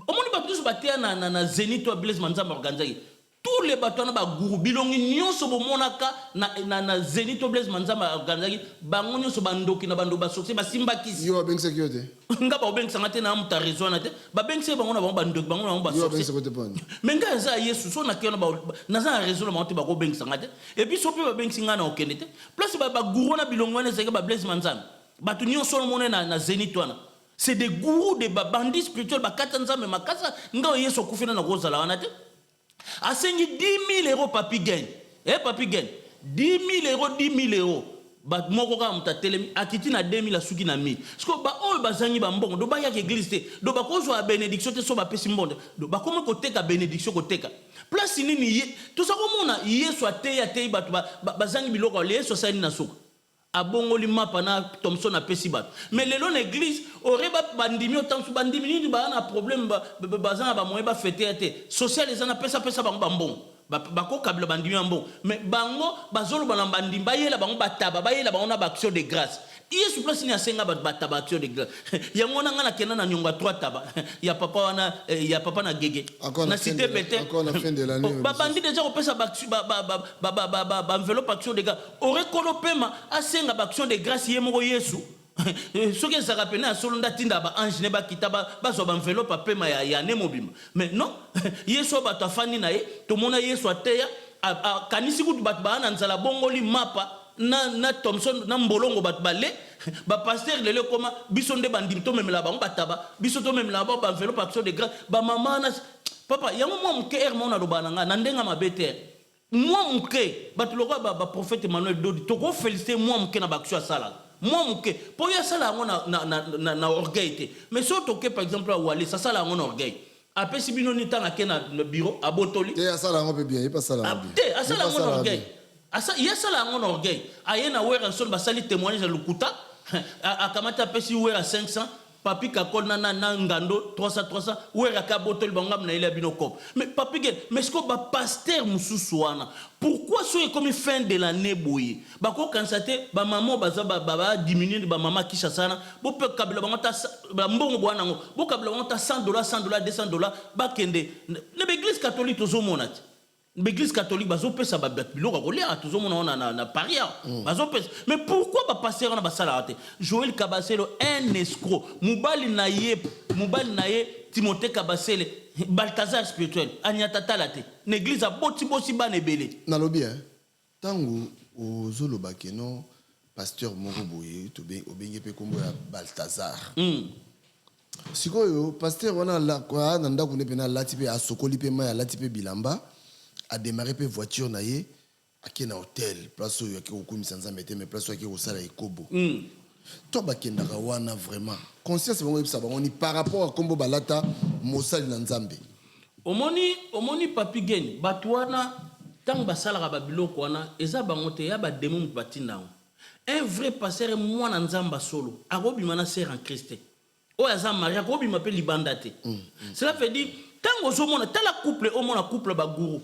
omoni ba tous batia na Zénith to Blaise Manzamba organiser tous les bateaux na ba guru bilongi nyonso bomonaka na Zénith to Blaise Manzamba organiser bango nyonso bandoki na bando ba succès ba simba kisi yo beng sécurité nga ba beng sangate na muta raison na te ba beng se bango na bango bandoki bango na ba succès mais nga za Yesu so na kiona ba na za raison na monte ba ko beng sangate et puis so pe ba beng singa na okende te place ba guru na bilongo na zeka ba Blaise Manzamba batu nyonso mona na Zénith wana c'est des gourous des bandits spirituels ba katanza mais makasa nga Yesu kufina na kozala wana te asengi 10 000 euros papi gain papi gain 10 000 euros 10 000 euros ba moko ka muta telemi akiti na 2000 asuki na 1000 sko ba oyo bazangi ba mbongo do ba ya ke église te do ba kozo a bénédiction te so ba pesi mbongo do ba komo koteka bénédiction koteka place nini to sa komona Yesu ateya te batu bazangi biloko le Yesu sali na suka abongoli mapa na Thomson a pesi bat mais lelo l'église aurait ba bandimi autant su bandimi ni ba na problème bazana ba moye ba fêter te social les ana pesa bango bambon ba ko kabla bandimi ambon mais bango bazolo bana bandimi ba yela bango bataba ba yela bango na ba action de grâce Yesu place ni asenga bataba action de grâce yango na ngana kena na nyonga 3 taba ya papa na gege na cité bete encore la fin de l'année ba bandi déjà ko pesa ba enveloppe action de grâce aurait kolopema asenga ba action de grâce yemoko Yesu ce que ça rappelle na solo ndatinda ba ange ne ba kitaba ba zo ba enveloppe apema ya ne mobima mais non Yesu ba tafani na ye to mona Yesu ateya kanisi kutu bat ba na nzala bongoli mapa na Thomson na mbolongo bat balé ba pasteur lelo koma biso nde bandim to memela bango bataba biso to memela ba enveloppe action de grâce ba mama na papa yango mo mke hermona lo bananga na ndenga mabete moi mke bat loko ba prophète Emmanuel Dodi to ko féliciter moi mke na ba action sala moi mke po ya sala ngo na orgueil te mais surtout que par exemple à Wali ça sala ngo na orgueil après si bino ni tanga ke na bureau a botoli te ya sala ngo pe bien pas sala ngo te a sala ngo na orgueil ya sala ngo na orgueil ayena wera son ba sali témoignage à Lukuta akamata pesi wera 500 papi kakol na ngando 300 wera ka botoli bangam na ile bino kop mais papi gen mais ce que ba pasteur mususu wana pourquoi so comme fin de l'année boye ba ko constater ba maman ba diminuer ba maman kisha sana bo pe kabila bangata ba mbongo bwana ngo bo kabila bangata $100 $200 ba kende na église catholique tozo monati l'église catholique bazo pesa ba biloko ko lia tozo mona na paria bazo pesa mais pourquoi ba passer na ba salate Joël Kabaselo un escroc mubali na ye Timothée Kabasele Balthazar spirituel anyata talate l'église a bosi ba nebele na lobi tangu ozolo bakeno pasteur moko boye to obengi pe kombo ya Balthazar sikoyo pasteur wana la kwa na ndako ne pena lati pe asokoli pe ma lati pe bilamba a démarré pe voiture na ye a na hôtel place où yaki okumisa nzambe te mais place où yaki osala ekobo to bakendaka wana vraiment conscience bango yebisa bango ni par rapport à kombo balata mosali na nzambe omoni papi geni bato wana ntango basalaka babiloko wana eza bango te ya bademo moto batinda ngo un vrai pasteur mwana nzambe solo akobima na sere en Christ oyo aza mari akobima mpe libanda te cela veut dire Tant ozomona tala couple omona couple ba gourou.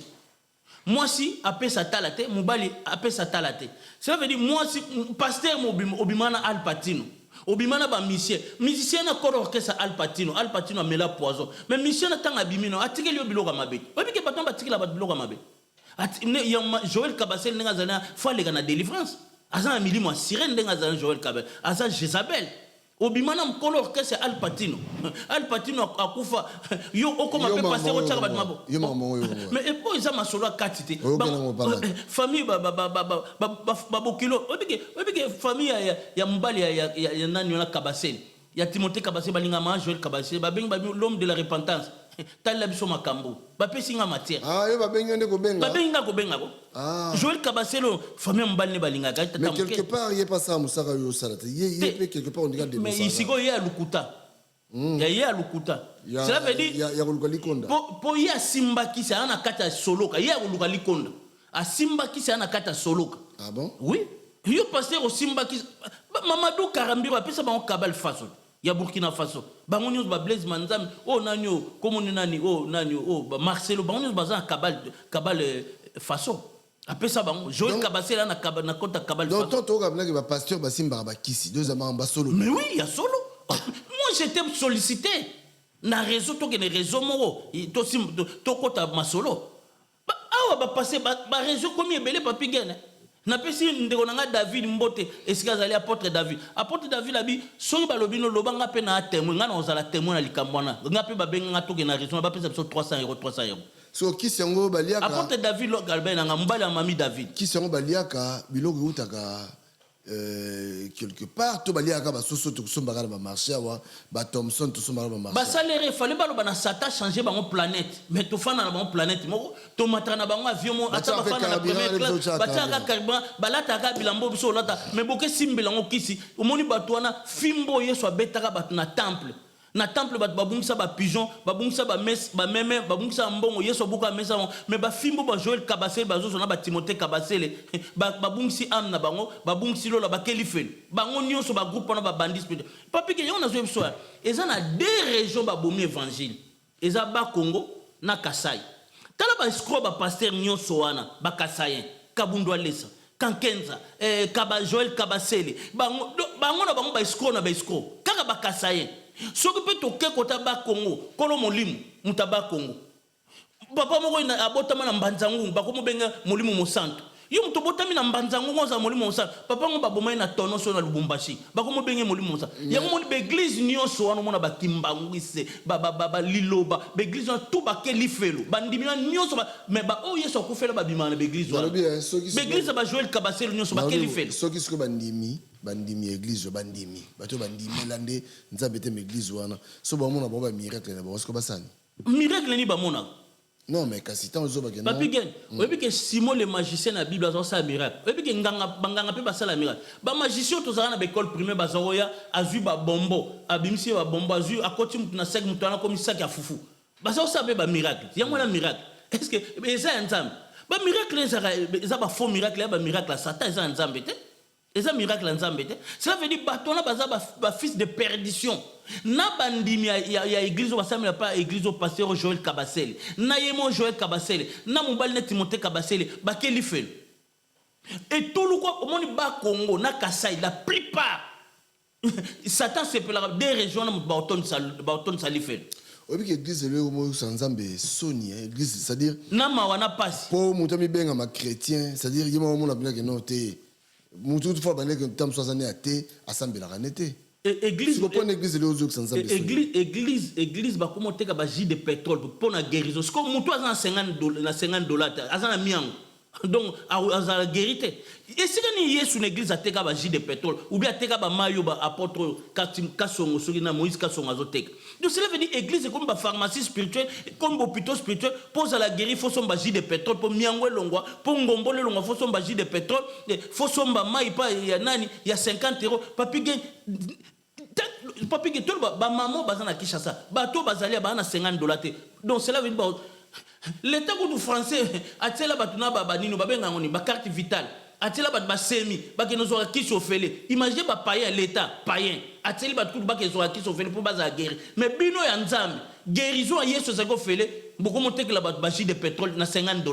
Moi si appelle ça talate, mobali appelle ça talate. Ça veut dire moi si pasteur obimana Al Pacino. Obimana ba musicien na koro orchestre Al Pacino a mela poison. Mais musicien na tanga bimino atikeli yo biloka mabe. Obi ke baton batikela ba biloka mabe. Joël Kabasel nenga zana fallait na délivrance. Azan milimo sirène nenga zana Joël Kabasel. Azan Jezabel. Obimana mkolo orchestre Al Pacino. Al Pacino akufa yo okoma pe passer au tchaka batmabo. Mais et pour ça masolo katité. Famille babokilo. Obike famille ya mbali ya nani na Kabasel. Ya Timothée Kabasel balingama Joël Kabasel babeng l'homme de la repentance. Tala biso makambo. Bapesi nga matière. Ah yo babenga ndeko benga. Babenga ko benga ko. Joël Kabaselo famille mbali ne balinga ga tata. Mais quelque part il est pas ça musaka yo salata. Il est quelque part on dit des mais ici ko ya lukuta. Ya lukuta. Cela veut dire ya luka likonda. Po ya simba ki sa na kata soloka. Ya luka likonda. A simba ki sa na kata soloka. Ah bon? Oui. Yo pasteur au simba ki Mamadou Karambiro apesa ba kabal faso. Ya Burkina Faso. Bangonyo ba Blaise Manzam, oh nanyo, komoni nani, oh nanyo, oh ba Marcelo, bangonyo bazan kabal Faso. Après ça bango, Joël Kabasel na kabal na kota kabal Faso. Donc toi tu as pasteur Basimba Bakisi, deux amants en solo. Mais oui, il y a solo. Moi j'étais sollicité. Na réseau to gene réseau moro, to kota ma solo. Ba awa ba passer ba réseau combien belé papi gene. Na pesi ndeko nanga David Mbote esika zali apôtre David abi soki balobino lobanga pe na témoin ngana ozala témoin na likambwana ngape babenga ngatoke na raison ba pesa biso 300 €. So kisango baliaka apôtre David lo galben nga mbali ya mami David kisango baliaka biloko utaka quelque part to baliaka ba soso to kusomba kana ba marché wa ba Thomson to somba ba marché ba salaire fallait ba na sata changer ba mon planète mais to fana na ba planète moko to matra na ba avion mo ata ba fana na première classe ba taka carburant ba lata ka bilambo biso lata mais boke simbela ngo kisi omoni bato wana fimbo yeso betaka bato na temple bat babungisa ba pigeon babungisa ba mes ba meme babungisa mbongo yeso buka mesa mais ba fimbo ba Joël Kabasel ba zozo na ba Timothée Kabasel babungisi am na bango babungisi lola ba kelifel bango nyonso ba groupe na ba bandits papi ke yona zo biso eza na deux régions ba bomi évangile eza ba Congo na Kasai tala ba escroc ba pasteur nyonso wana ba Kasayen Kabundwa Lesa Kankenza Kaba Joël Kabasel bango na bango ba escroc na ba escroc kaka ba Kasayen soki pe toke kota ba Congo kolo molimu mutaba Congo papa moko ina abotama na mbanzangu bakomo benga molimu mosanto yo muto botami na mbanzangu ngoza molimu mosanto papa ngo baboma na tono so na Lubumbashi bakomo benga molimu mosanto yango moni be église nyonso wana mona bakimbangwise ba liloba be église na tout ba kelifelo bandimi na nyonso mais ba o yeso kufela ba bimana be église wana be église ba Joël Kabasel nyonso ba kelifelo soki siko bandimi église bandimi bato bandimi lande nzambe te église wana so ba mona ba miracle na ba siko basani miracle ni ba mona non mais kasi tant ozo ba ke non papi gen oyebi ke Simon le magicien na Bible azo sa miracle oyebi ke nganga pe ba sala miracle ba magicien to zana na école primaire ba zoya azu ba bombo abimisi ba bombo azu akoti mutu na sek mutu na komisa ka fufu ba zo sa be ba miracle yango na miracle est-ce que eza nzambe ba miracle eza ba faux miracle ba miracle satan eza nzambe te. Et ça miracle en Zambété. Cela veut dire bateau na ba fils de perdition. Na bandimi ya église wa samela pas église au pasteur Joël Kabasel. Na yemo Joël Kabasel. Na mobali na Timothée Kabasel ba kelifel. Et tout le quoi au monde ba Congo na Kasai la plupart Satan se peut des régions na ba salifel. Obi ke église le mo sanzambe soni église c'est-à-dire na mawana passe. Pour mutami benga ma chrétien, c'est-à-dire yemo mo na benga que non té mutu fois bané que tam 60 années athée assemblée ranete église ko pone église le ozo sanzambe église ba komo teka ba jus de pétrole pour na guérison ce comme mutu azan $50 azan miango donc azan guérité et si ni yesu na église ateka ba jus de pétrole ou bien ateka ba mayo ba apôtre Kasongo soki na Moïse Kasongo azoteka donc cela veut dire église comme ba pharmacie spirituelle comme hôpital spirituel pour la guérir faut son ba jus de pétrole pour miango longwa pour ngombo longwa faut son ba jus de pétrole faut son ba mai pa ya nani ya 50 €. Papi tout ba maman bazana Kinshasa bato bazali ba na $50 te donc cela veut dire l'état du français atela batuna ba nino ba benga ngoni ba carte vitale atela bat ba semi ba ke nozo ki sofele imagine ba païen l'état païen ateli bat tout ba ke zo ki sofele pour baza guerre mais bino ya nzambe guérison à yesu ezako fele bokomotekela bato bagi de pétrole na $50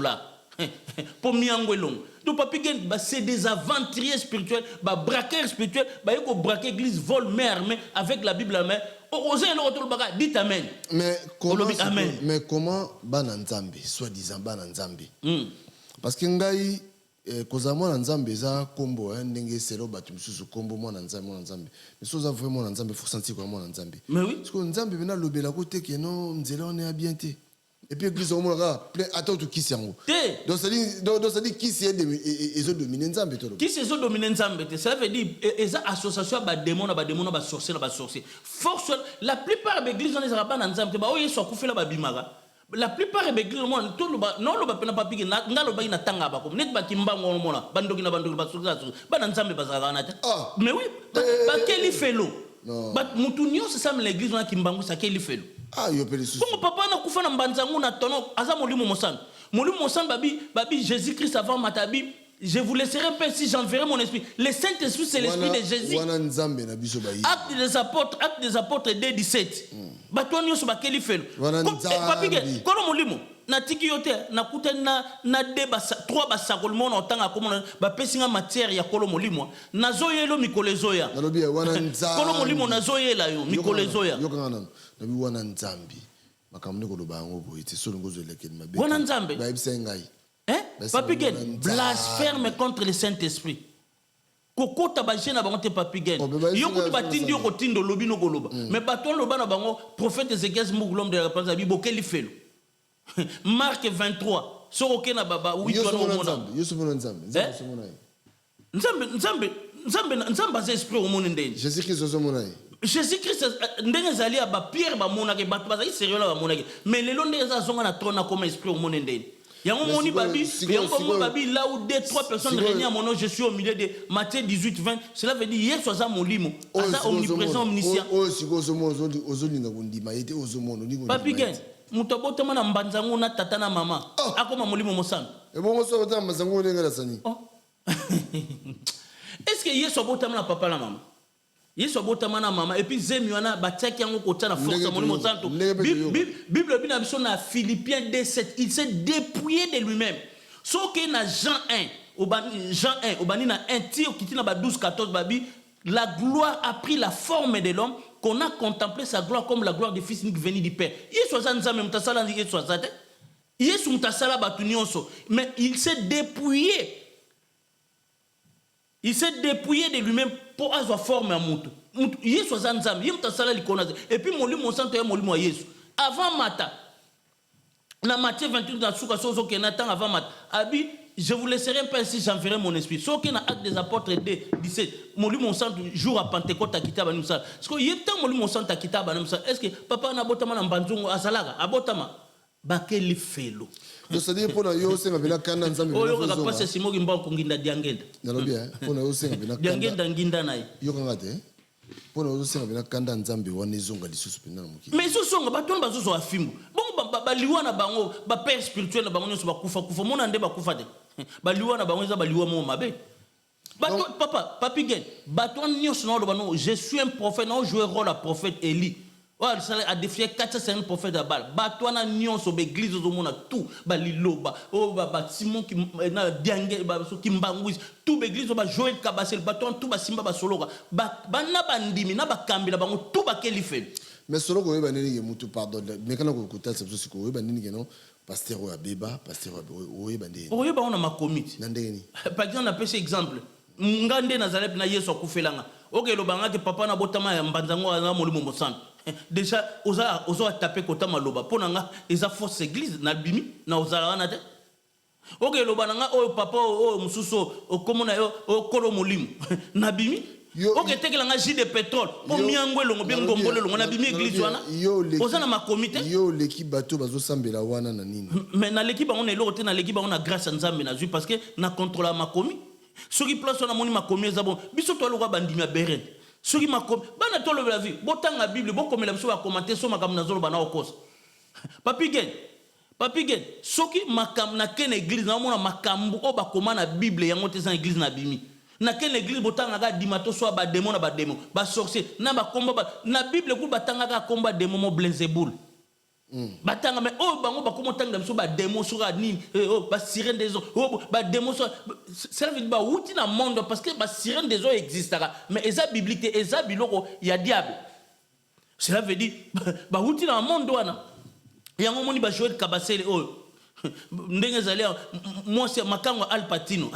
pour miango long. Donc papi gen c'est des aventuriers spirituels, braqueurs spirituels, yeko braquer église vol main armée avec la Bible à main. Osez le retour baga, dites amen. Mais comment bananzambe, soi-disant bananzambe. Parce que ngai koza mwana nzambe za kombo ndenge selo batu mususu kombo mwana nzambe. Mais soza vraiment nzambe faut sentir quoi mwana nzambe. Mais oui. Parce que nzambe bena lobela côté que non nzela on est à bien té. Et puis l'église au monde plein attends tout qui c'est en haut. Donc ça dit qui c'est ils ont dominé nzambe tout. Qui c'est ont dominé nzambe? Ça veut dire les associations ba démon ba sorcier. Force la plupart des églises on les pas nzambe ba oye so kufela ba bimara. La plupart des églises monde tout non lo ba pena papi na ngalo ba ina tanga ba ko net ba kimbango mona bandoki na ba sorcier ba nzambe ba zakana ta. Mais oui, ba quel felo. But mutunyo c'est ça l'église na kimbango ça quel felo. Yo peli sous. Bon papa na kufa na mbanzangu na tono aza molimo mosana. Molimo mosana babi Jésus-Christ avant matabi, je vous laisserai paix si j'enverrai mon esprit. Le Saint-Esprit c'est l'esprit de Jésus. Acte des apôtres 2:17. Batonyo so bakeli felo. Papi ge kono molimo na tiki yote na kutana na deba 3 basakolmo na otanga komona ba pesinga matière ya kolo molimo nazoyelo mikolezoya. Nalobi wana nzambi. Kolo molimo nazoyela yo mikolezoya. Yo kana nabi wana nzambi. Makamne ko loba ngo boyite solo ngozo lekeli mabe. Wana nzambe. Ba ibisa ngai. Papi gen blasphème contre le Saint-Esprit. Kokota ba jena bango te papi gen. Yo kutu batindi yo kotindo lobi no koloba. Mais baton loba na bango prophète Ézéchiel l'homme de la réponse abi bokeli felo. Marc 23. Soroke na baba oui toi no mona. Nzambe za esprit au monde ndeni. Jésus-Christ zo mona. Jésus-Christ ndenge zali ba Pierre ba mona ke bato bazali sérieux la ba mona ke. Mais lelo ndenge za zonga na trône comme esprit au monde ndeni. Yango moni babi, yango babi là où 2-3 personnes réunies à mon nom, je suis au milieu de Matthieu 18-20. Cela veut dire hier soit mon limo, asa omniprésent omniscient. Papi gen, mutobote mana mbanzango na tata na mama. Akoma molimo mosana. Et bon so bota mbanzango ndenga la sani. Est-ce que hier soit bota na papa na maman? Hier soit bota na maman et puis zemi wana batiaki yango kota na force molimo santo. Bible bina biso na Philippiens 2:7, il s'est dépouillé de lui-même. Sauf que na Jean 1, obani na 1 tir qui na ba 12-14 babi, la gloire a pris la forme de l'homme qu'on a contemplé sa gloire comme la gloire du fils unique venu du Père. Yesu za nzambe mutasala ndi Yesu za te. Yesu mutasala batu nyonso, mais il s'est dépouillé. Il s'est dépouillé de lui-même pour avoir forme à mutu. Yesu za nzambe, yim tasala likona. Et puis molimo santo ya molimo Yesu. Avant mata. Na Matthieu 28 dans souka sozo ke na temps avant mata. Abi je vous laisserai pas si j'enverrai mon esprit. Sauf que dans Actes des Apôtres 2:17, molimo santo jour à Pentecôte à kitaba nous ça. Parce que yeta molimo santo à kitaba nous ça. Est-ce que papa na botama na mbanzongo azalaga abotama bakeli felo. Donc ça dit pour na yo senga bela kanda nzambe. Oyo ka passer simo kimba ko nginda diangenda. Nalobi pour na yo senga bela kanda. Diangenda nginda nayi. Yo kanga te. Pour na yo senga bela kanda nzambe wana ezonga lisusu pena na muki. Mais so songa baton bazozo afimbo. Bon baliwa na bango ba père spirituel na bango nyoso bakufa mona nde bakufa te. Baliwa na bango za baliwa mo mabe. Baton papa papi gen. Baton nyoso na bano je suis un prophète, non jouer rôle à prophète Élie. Ça a défié 450 prophètes de Baal. Batouana nion sur l'église au monde tout. Baliloba, Simon qui na diangé, qui mbangouis, tout l'église au Joël Kabasel, baton tout Simba Basologa. Bana bandimi, na bakambi, bango tout bakeli fait. Mais solo ko yeba nini mutu pardon. Mais quand on écoute ça, c'est parce que ko yeba nini non pasteur wa beba, pasteur wa yeba nini. O yeba on a ma commit. Nandeni. Par exemple, on a pêché exemple. Ngande Nazareth na Yesu akufelanga. OK lo banga ke papa na botama ya mbanzango na molimo mosana. Déjà oza taper kota maloba ponanga eza fausse église na bimi na ozala wana te. OK lo bananga o papa o mususo o komona yo o kolo molimo na bimi. OK tekelanga jus de pétrole po miangwe longo bien ngongole longo na bimi église wana. Oza na ma comité. Yo l'équipe bateau bazo sambela wana na nini. Mais na l'équipe on est là na l'équipe on a grâce à Nzambe na parce que na contrôle ma commis. Ce qui place on a moni ma commis za bon biso to lo bandimi beren. Ce qui m'a comme bana tolo la vie botan la Bible bon comme la biso va commenter so makam na zolo bana okos. Papi gen ce qui makam na ken église na mona makambu o ba koma na Bible yango te sans église na bimi. Na ken église botan ga dimato so ba démon ba sorcier na ba komba ba na Bible ku batanga ga komba démon mo Belzébul. batanga mais oh bango bakoma tanga biso ba démo sur nini oh ba sirène des eaux oh ba démo sur cela veut dire ba outi na monde parce que ba sirène des eaux existera mais eza biblique eza biloko ya diable cela veut dire ba outi na monde wana yango moni ba Joël Kabasele oh ndenge zali moi c'est makango Al Pacino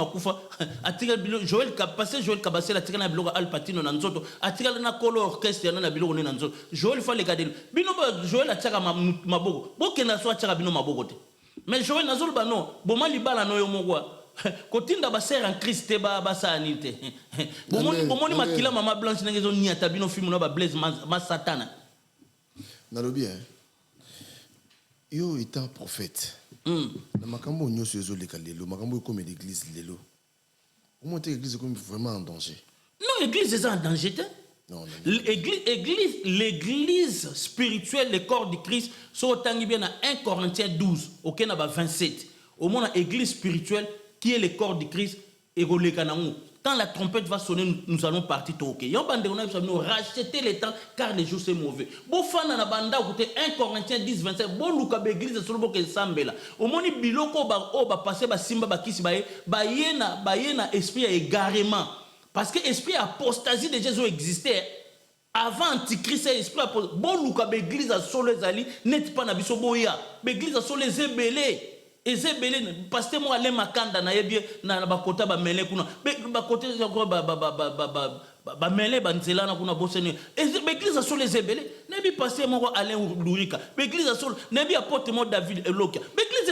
akufa atika bilo Joël Kabasele atika na biloko Al Pacino na nzoto atika na kolo orchestre na biloko na nzoto Joël fa le gadelo bino ba Joël atika maboko bokena so atika bino maboko te mais Joël nazolo ba non boma libala no yo moko kotinda ba sœur en Christ ba sani te bomoni makila mama blanche ndenge zo niata bino film na ba Blaise ma satana nalobi yo étant prophète na makambo nyoso ezoleka lelo makambo comme l'église lelo comment l'église est comme vraiment en danger non l'église est en danger non l'église spirituelle le corps du Christ so tangi bien na 1 Corinthiens 12 OK na ba 27 au moins église spirituelle qui est le corps du Christ et roleka na ngo quand la trompette va sonner, nous allons partir tout OK. Yon bande on a racheter le temps car les jours c'est mauvais. Bo fana na banda côté 1 Corinthiens 10 25 bo luka be église solo bo ke sambela. Au moni biloko ba o ba passer ba simba ba kisi ba yena esprit égarement parce que esprit apostasie de Jésus existait avant antichrist esprit bo luka be église solo ezali net pas na biso boya. Be église solo ezebele ezebele pasteur mo ale makanda na yebie na bakota ba mele kuna ba côté ba mele ba nzela na kuna bosene église sur les ezebele nebi pasteur mo Alain Lurika église sur nebi apôtre mo David Elokia église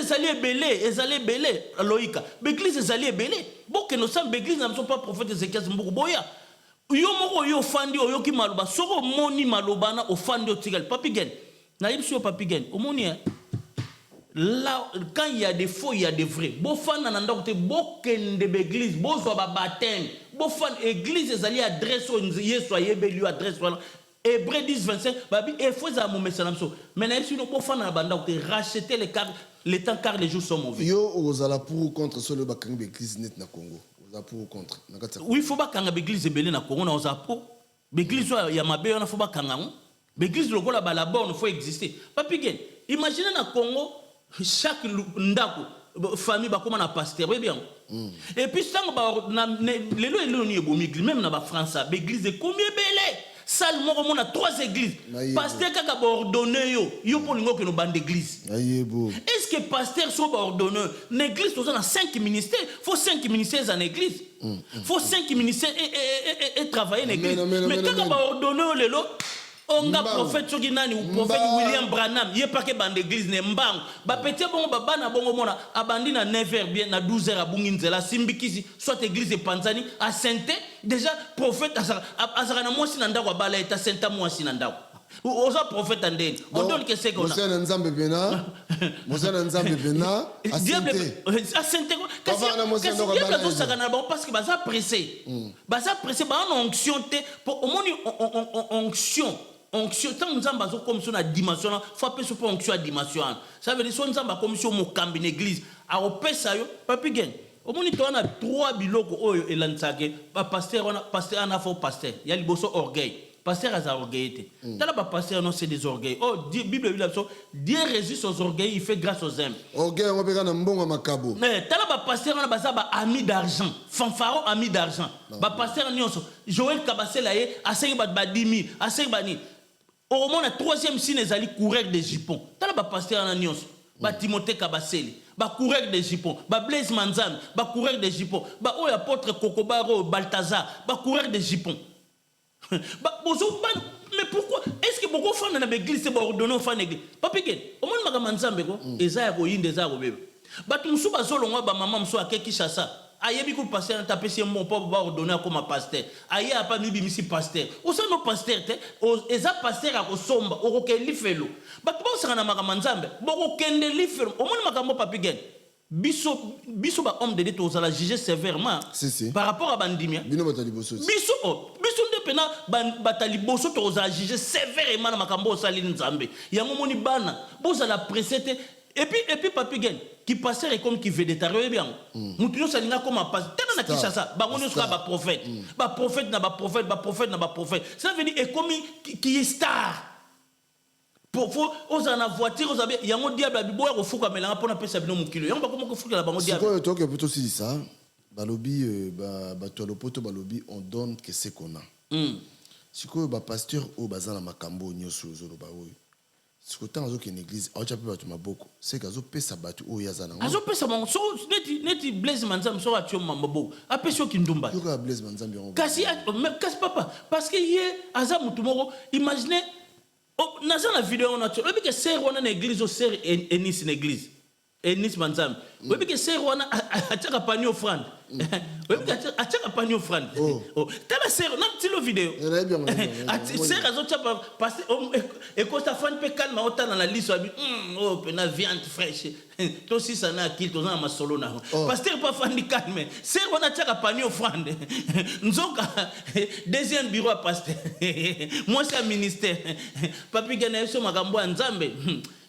ezali belé Loïka église ezali belé boke no sam église na sont pas prophète Ézéchias mbuku boya yo moko yo fandi oyo ki maloba soko moni maloba na ofandi otigal papigen na yebisi papigen omoni là quand il y a des faux il y a des vrais bofan na ndako te bokende l'église bozwa ba baptême bofan église ezali adresse yesu ayebeli adresse wala Hébreux 10 25 babi e faut za mo message namso mais na yebisi no bofan na bandako te racheter les temps car les jours sont mauvais yo ozala pour ou contre solo bakangi l'église net na Congo ozala pour ou contre oui faut bakanga l'église belé na Congo na ozala pour l'église ya mabe on faut bakanga l'église lokola ba la borne faut exister papi gen imaginez na Congo chaque ndako famille ba comme na pasteur bien et puis ça lelo ni ebomi même na ba France l'église est combien belé salle moko mona 3 églises pasteur kaka ba ordonner yo pour lingo que no bande église est-ce que pasteur so ba ordonner l'église toza na 5 ministères faut 5 ministères en église faut 5 ministères et travailler en église mais kaka ba ordonner lelo onga prophète soki nani ou prophète William Branham yé pas que bande église ne mbang ba petit bongo baba na bongo mona abandi na 9h bien na 12h abungi nzela simbikisi soit église de Panzani à Sainte déjà prophète azara na mwasi na ndako bala eta Sainte mwasi na ndako oza prophète andeni on donne que c'est qu'on a Mosana Nzambe bena à Sainte parce que baza pressé ba onction te pour au moins onction tant nzamba zo comme sur la dimension faut pas sur onction à dimension ça veut dire son nzamba comme sur mo kambi l'église a opesa yo papi gen au moins to na 3 biloko oyo elansake ba pasteur ana faux pasteur ya liboso orgueil pasteur a orgueillité tala ba pasteur non c'est des orgueils oh Bible dit Dieu résiste aux orgueils il fait grâce aux hommes orgueil on peut na mbonga makabo mais tala ba pasteur na baza ba ami d'argent fanfaro ami d'argent ba pasteur nyonso Joël Kabasele ye asengi ba 10 000 asengi ba ni au moins la 3e signe ezali coureur des jupons tala ba pasteur na nyonso ba Timothée Kabasele ba coureur des jupons ba Blaise Manzan ba coureur des jupons ba o apôtre Kokobaro Balthazar ba coureur des jupons mais pourquoi est-ce que beaucoup de femmes dans l'église c'est ordonné aux femmes d'église papi gen au moins maga manzambe ko ezaya ko yinde za ko bebe batu musu bazolongwa ba maman musu akeki chasa ayebi ko pasteur na tapesi mon papa ba ordonner comme pasteur aye apa ni bimisi pasteur o sa no pasteur te eza pasteur ako somba o ko ke lifelo batu ba osanga na maga manzambe boko kende lifelo au moins maga mo papi gen biso ba homme de Dieu to la juger sévèrement par rapport à bandimia biso nde pena batali boso to za juger sévèrement na makambo osali nzambe yango moni bana boza la presete et puis papi gen qui passer et comme qui végétarien bien mutu no salinga comme pas tena na kishasa ba ngoni soka ba prophète na ba prophète ça veut dire et comme qui est star pour aux en voiture aux habits yango diable biboya ko fuka melanga pona pesa bino mukilo yango bako ko fuka la bango diable. C'est quoi toi que plutôt si ça balobi ba to lopoto balobi on donne que ce qu'on a. C'est quoi ba pasteur au bazana makambo nyoso zolo ba oyo. C'est que tant que l'église a déjà pas maboko c'est que azo pesa batu o yazana. Azo pesa mon so neti Blaise Manzambe so atio maboko. Apesio kindumba. Yo ka Blaise Manzambe on. Kasi papa parce que hier aza mutu moko imaginez naza la vidéo on a tu que c'est wana na église au ser Enis na église Enis Manzambe webi que c'est wana ataka pani offrande webi que ataka pani offrande oh tala ser na tilo vidéo ser azo tapa parce et Costa fan pe calme autant dans la liste oh pena viande fraîche to si ça na kill to na masolo na pasteur pas fan di calme ser wana ataka pani offrande nzoka deuxième bureau à pasteur moi c'est un ministère papi gana so makambo nzambe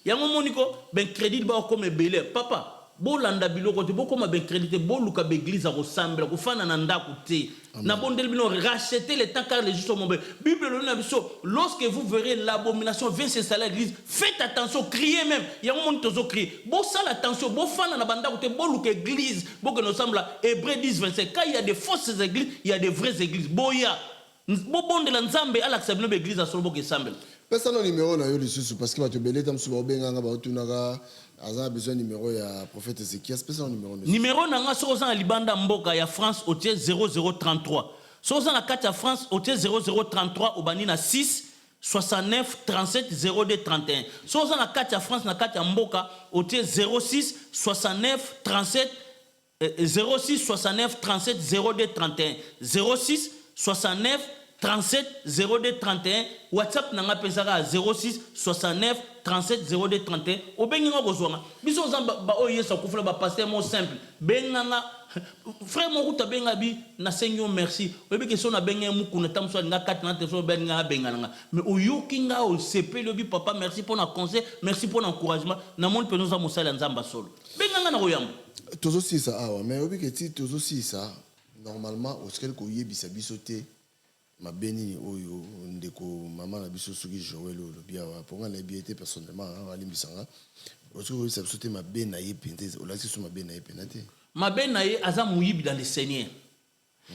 yango moniko ben crédit ba comme belé papa bo landa biloko te bo comme ben crédit bo luka be église a ressemble ko fana na ndako te na bondel bino racheter les temps car les justes mon bible le nabiso lorsque vous verrez l'abomination vient s'installer à l'église faites attention criez même yango monito zo crier bo sala attention bo fana na bandako te bo luka église bo que nous semble Hébreux 10:25 quand il y a des fausses églises il y a des vraies églises boya bo bondela nzambe ala ksabino be église a solo bo ke semble. Personne n'a numéro na yo lisusu parce que tu belé tam suba benga ba tunaka aza besoin numéro ya prophète Ézéchias personne numéro numéro nanga soza libanda mboka ya France au 0033 soza na kati ya France au 0033 obani na 6 69 37 02 31 soza na kati ya France na kati ya mboka au 06 69 37 06 69 37 02 31 06 69 37 02 31 WhatsApp nanga pesaka 06 69 37 02 31 obenga kozonga biso zamba ba oyesa kufula ba pasteur mo simple benganga frère mo kuta benga bi na seigneur merci obi ke so na benga mukuna tamso nga kati na teso benga benga nga mais oyoki nga o sepelo bi papa merci pour na conseil merci pour l'encouragement na monde pe nous a mosala nzamba solo benga nga na koyamba tozo si ça awa mais obi ke ti tozo si ça normalement au skel ko yebisa bisote ma béni oyo ndeko maman na biso soki Joël le bia pour nga na biété personnellement ali bisanga oso ça sauter ma béni na yepente o la si ma béni na yepente ma béni na ye aza muyibi dans le Seigneur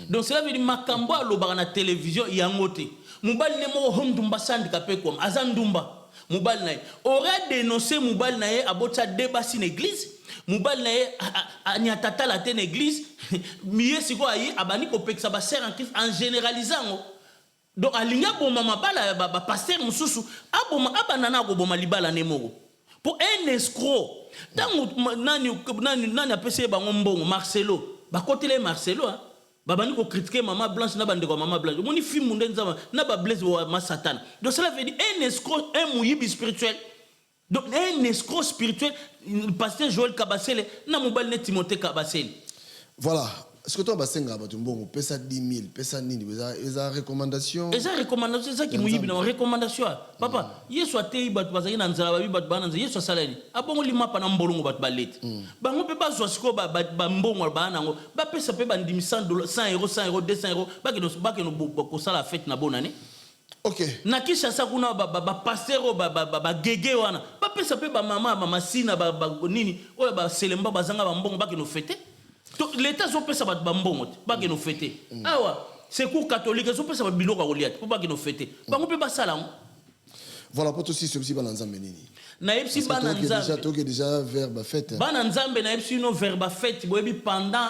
donc cela veut dire makambo alobaka na télévision yangote mubali ne mo hondumba handicapé comme aza ndumba mubali na ye aurait dénoncé mubali na ye abotsa débat sin église mubali na ye anyatata la ten église miye siko ayi abani ko peksa ba sœur en Christ en généralisant donc alinga boma mabala ba pasteur mususu aboma abanana ko boma libala ne moko pour un escroc tango nani apese bango mbongo Marcelo ba kotele Marcelo babani ko critiquer maman blanche na bande ko maman blanche moni film munde nzama na ba Blaise ma satan donc cela veut dire un escroc un muyibi spirituel donc un escroc spirituel pasteur Joël Kabasele na mobile ne Timothée Kabasele. Voilà. Est-ce que toi basenga batumbongo pesa 10 000 pesa nini eza recommandation ça qui muyibi na recommandation papa yeso atei batu bazaki na nzala babi batu bananza yeso salani abongo lima pa na mbolongo batu balete bango pe bazwa siko ba mbongo ba nango ba pesa pe bandimi $100 €100 €200 €, ba ke no ko sala fête na bonane. OK. Na kisha sa kuna ba pasteur ba gege wana ba pesa pe ba mama sina ba nini oya ba selemba bazanga ba mbongo ba ke no fête. L'État zo pesa ba mbongo ba ke no fête. Awa c'est cours catholique zo pesa ba biloko goliath pour ba ke no fête. Bango pe ba sala. Voilà pour aussi celui-ci bananzambe nini. Na epsi bananzambe déjà vers ba fête. Bananzambe na epsi no vers ba fête boyebi pendant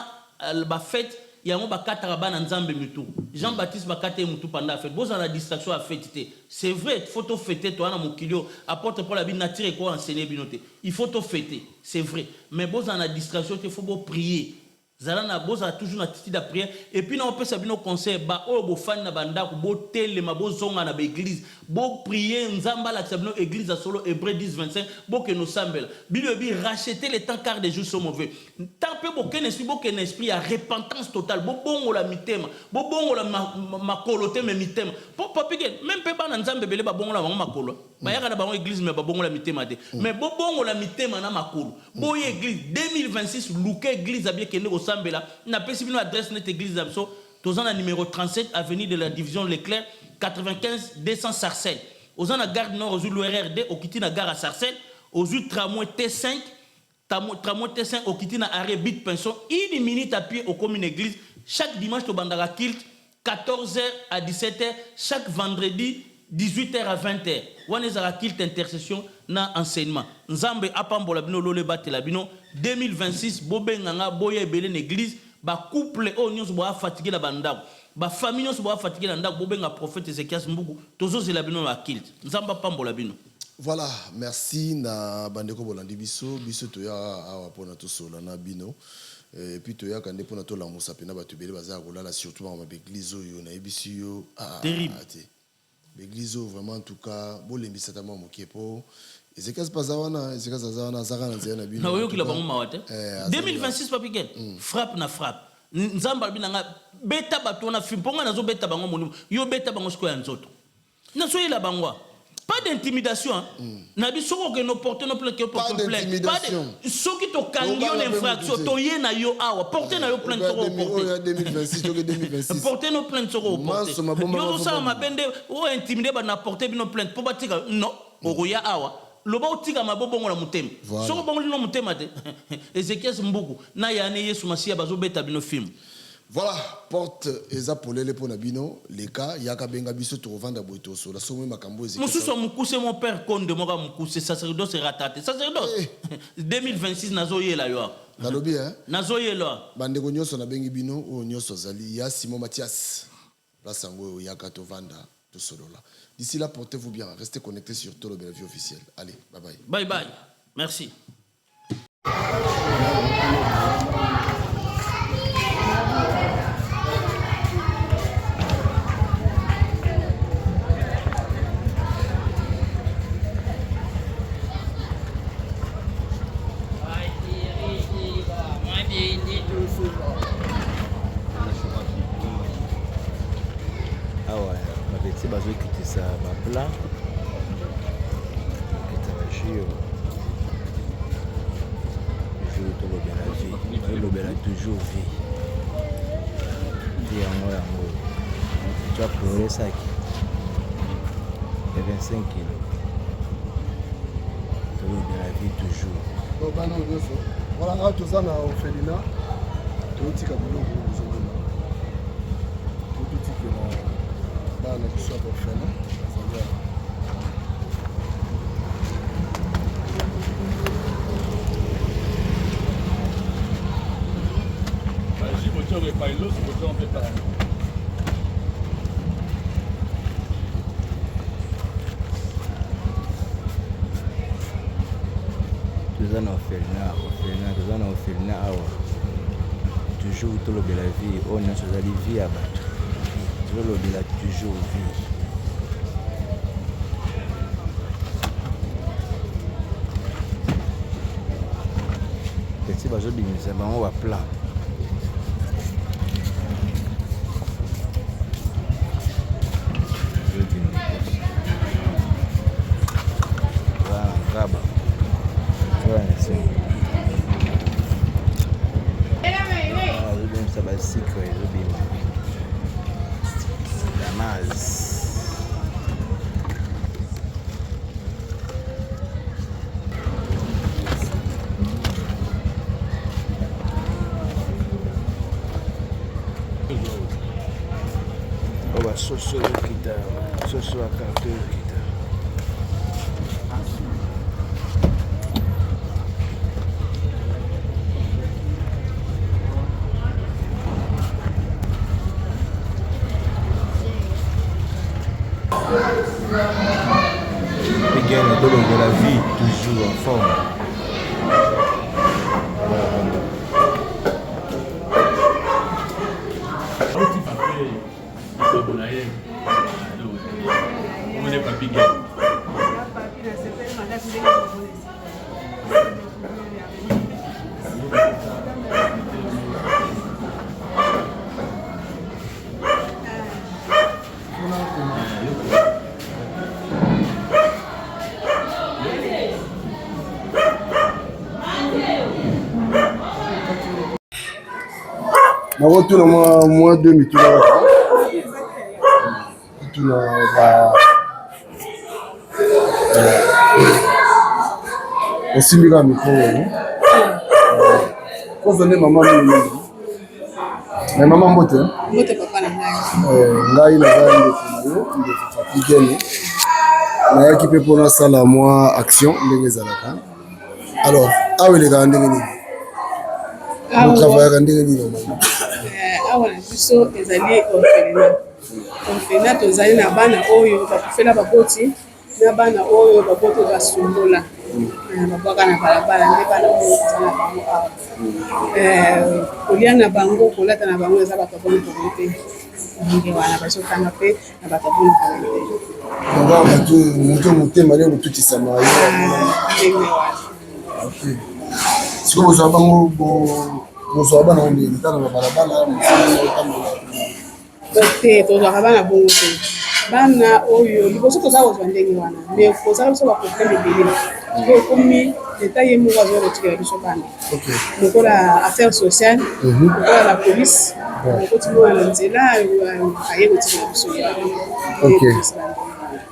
ba fête yango bakataka bana nzambe mitu Jean-Baptiste bakate mutu pendant la fête boza la distraction à fête c'est vrai faut to fêter toi na mokilio apporte pour la vie nature quoi enseigner binoté il faut to fêter c'est vrai mais boza la distraction il faut prier zalana boza toujours na titi da prière et puis na opesa bino conseil ba o bo fan na banda ko bo telema bo zonga na ba église bo prier nzamba la sabino église a solo Hébreux 10:25 bo que nous sambela bino bi racheter les temps car des jours sont mauvais tant peu bo ken esprit à repentance totale bo bongo la mitema bo bongo la makolo te me mitema pour papige même pe bana nzambe bele ba bongo la makolo ba yaka na ba église mais ba bongo la mitema te mais bo bongo la mitema na makolo bo église 2026 luke église a bien kende ko sambela na pesi bino adresse net église d'Abso tozana numéro 37 avenue de la division Leclerc 95 200 Sarcelles aux en gare nord, aux l'URRD, au Kiti na gare à Sarcelles, aux tramway T5, tramway T5, au Kiti na arrêt bit pension, une minute à pied au commune église, chaque dimanche au Bandara Kilt, 14h à 17h, chaque vendredi, 18h à 20h. Wanezara Kilt intercession na enseignement. Nzambe apambola bino lole batela bino 2026 bobe nganga boye belé l'église ba couple o nyonso bo fatigué la banda ba famille nyonso bo fatigué la ndak bobe nga prophète Ezekias Mbuku tozo zela bino la Kilt. Nzamba pambola bino. Voilà, merci na bandeko bolandi biso toya awa pona to sola na bino. Et puis toya kande pona to la musa pena ba tubele baza kolala surtout ma église yo na ebisi yo terrible. L'église vraiment en tout cas bolembisa ta mamo kepo Ezekias pazawana Ezekias zawana zakana nzena bino. Na yo kila bango mawate. 2026 papigel. Frappe na frappe. Nzamba binanga beta batona fimponga nazo beta bango molimo. Yo beta bango sko ya nzoto. Na so yela bango. Pas d'intimidation. Nabi soko que nos porter nos plaintes que porter plainte. Pas d'intimidation. Ceux qui to kangi on infraction to ye na yo awa porter na yo plainte soko porter. 2026 to 2026. Porter nos plaintes soko porter. Yo ça ma bende o intimider ba na porter nos plaintes pour batika non okoya awa. Loba otika mabobongo na mutema. Soko bongo no mutema te. Ezekias Mbuku na ya ne Yesu Masia bazo beta bino film. Voilà, porte eza polele pona bino, les cas yaka benga biso to revendre boito so la somme makambo Ezekias. Mususu mukuse mon père Konde moka mukuse sacerdoce ratate. Sacerdoce 2026 nazo yela yo. Nalobi hein? Nazo yela. Bandeko nyonso na bengi bino o nyonso zali ya Simon Mathias. La sango yaka to vanda to solola. D'ici là portez-vous bien, restez connectés sur Tolo Bella Vie officiel. Allez, bye bye. Bye bye. Merci. awa babeti bazokitisa baplan okitaka jio tolobela vie tolobela toujours vie yango tu as pleuré saki ya 25 kilo tolobela vie toujours bana nyonso voilà awa toza na orphelina totika biloko ozomona totikela bana biso ya orphelin azali toza na orphelina awa toujours tolobela vie oyo nyonso ezali vie ya bato tolobela toujours vie peti bazobimisa bango baplan ngaba azobimisa basikre ezobima damas oba soso yokita soso ya karte yokita Pigel de la vie toujours en forme. nakotuna mwa 2 mituna tuna osimbi kaka mikro kozonde mama mingi mais mama mbote papa na ngai ngai naza ndeko na yo ndeko Papi Gene nayaki mpe mpona asala mwa action ndenge ezalaka alors awa elekaka ndenge nini travaillaka ndenge nini normalement awa na biso ezali orphelinat tozali na bana oyo bakufela baboti na bana oyo baboti basumbola babwaka na balabala nde bana oyo eza na bango awa kolia na bango kolata na bango eza bato aboni pongo te ndenge wana bazotanga mpe na bato aboni pongo te moto motema nde kotutisama ndenge wana sikoyo bozwa bango bozwa bana ondenge tana na balabala te tozwaka bana bongo te bana oyo liboso toza kozwa ndenge wana mais kozala biso baproblème ebele po ekomi leta ye moko azokotikela biso bana lokola affaire sociale lokola la police okotimona na nzela aye kotikela biso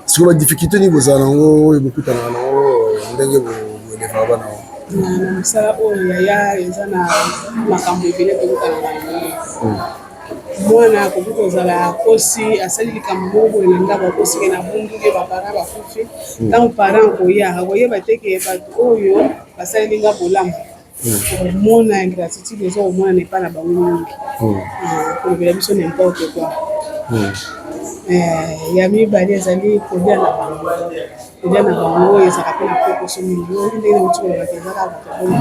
sikoyo badifficulté nini bozala nango oyo bokutanaka nango ndenge boelevaka bana na mosala oyo yaya eza na makambo ebele tokotanaka nango mwana akoki kozala kosi asali likambo moko boye na ndako akosike na bunduke bapara bakufi ntango parent koyaka koyeba teke bato oyo basaleli nga bolamu komona ingratitude eza komona na epai na bango mingi kolobela biso nimporte quoi ya mibale ezali kolia na bango oyo ezalaka mpe na pokoso mingi oyo ndenge nauti kolobaka ezaka bato bona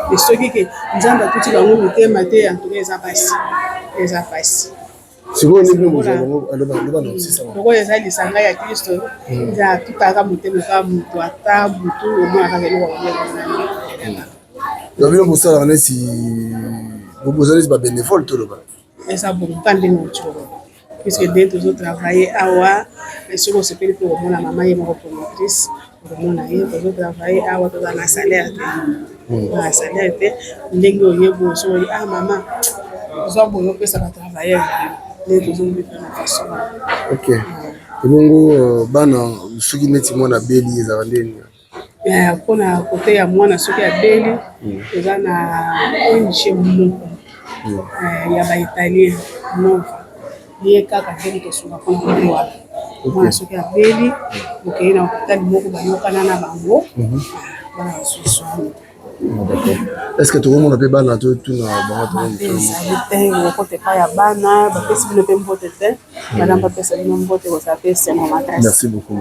te soki ke nzambe atuti bango motema te antuka eza pasi lokola eza lisanga ya kristo eza atutaka motema kaka moto ata butu omonaka eloko bino bosalaka neti boza neti babénévole toloba eza bonga ndenge oti koloba puisque nde tozotravaille awa soki osepeli mpe komona mama ye moko promotrice okomona ye tozotravaille awa toza na salaire te ndenge oyebo osoli mama ozwa boyo opesa batravailleur nde tozobeta na façon ok ebongo bana soki neti mwana beli ezala ndeni mpona kote ya mwana soki abeli eza na ONG moko ya baitalien nova ye kaka ndenge tosunga mpona kotewa mwana soki abeli okei na hôpital moko bayokana na bango mpona basusu est-ce que tokomona mpe bana totuna bango ezali te okote epai ya bana bapesi bino mpe mbote te bana bapesa bino mbote kozala mpe semo makasi. Merci beaucoup.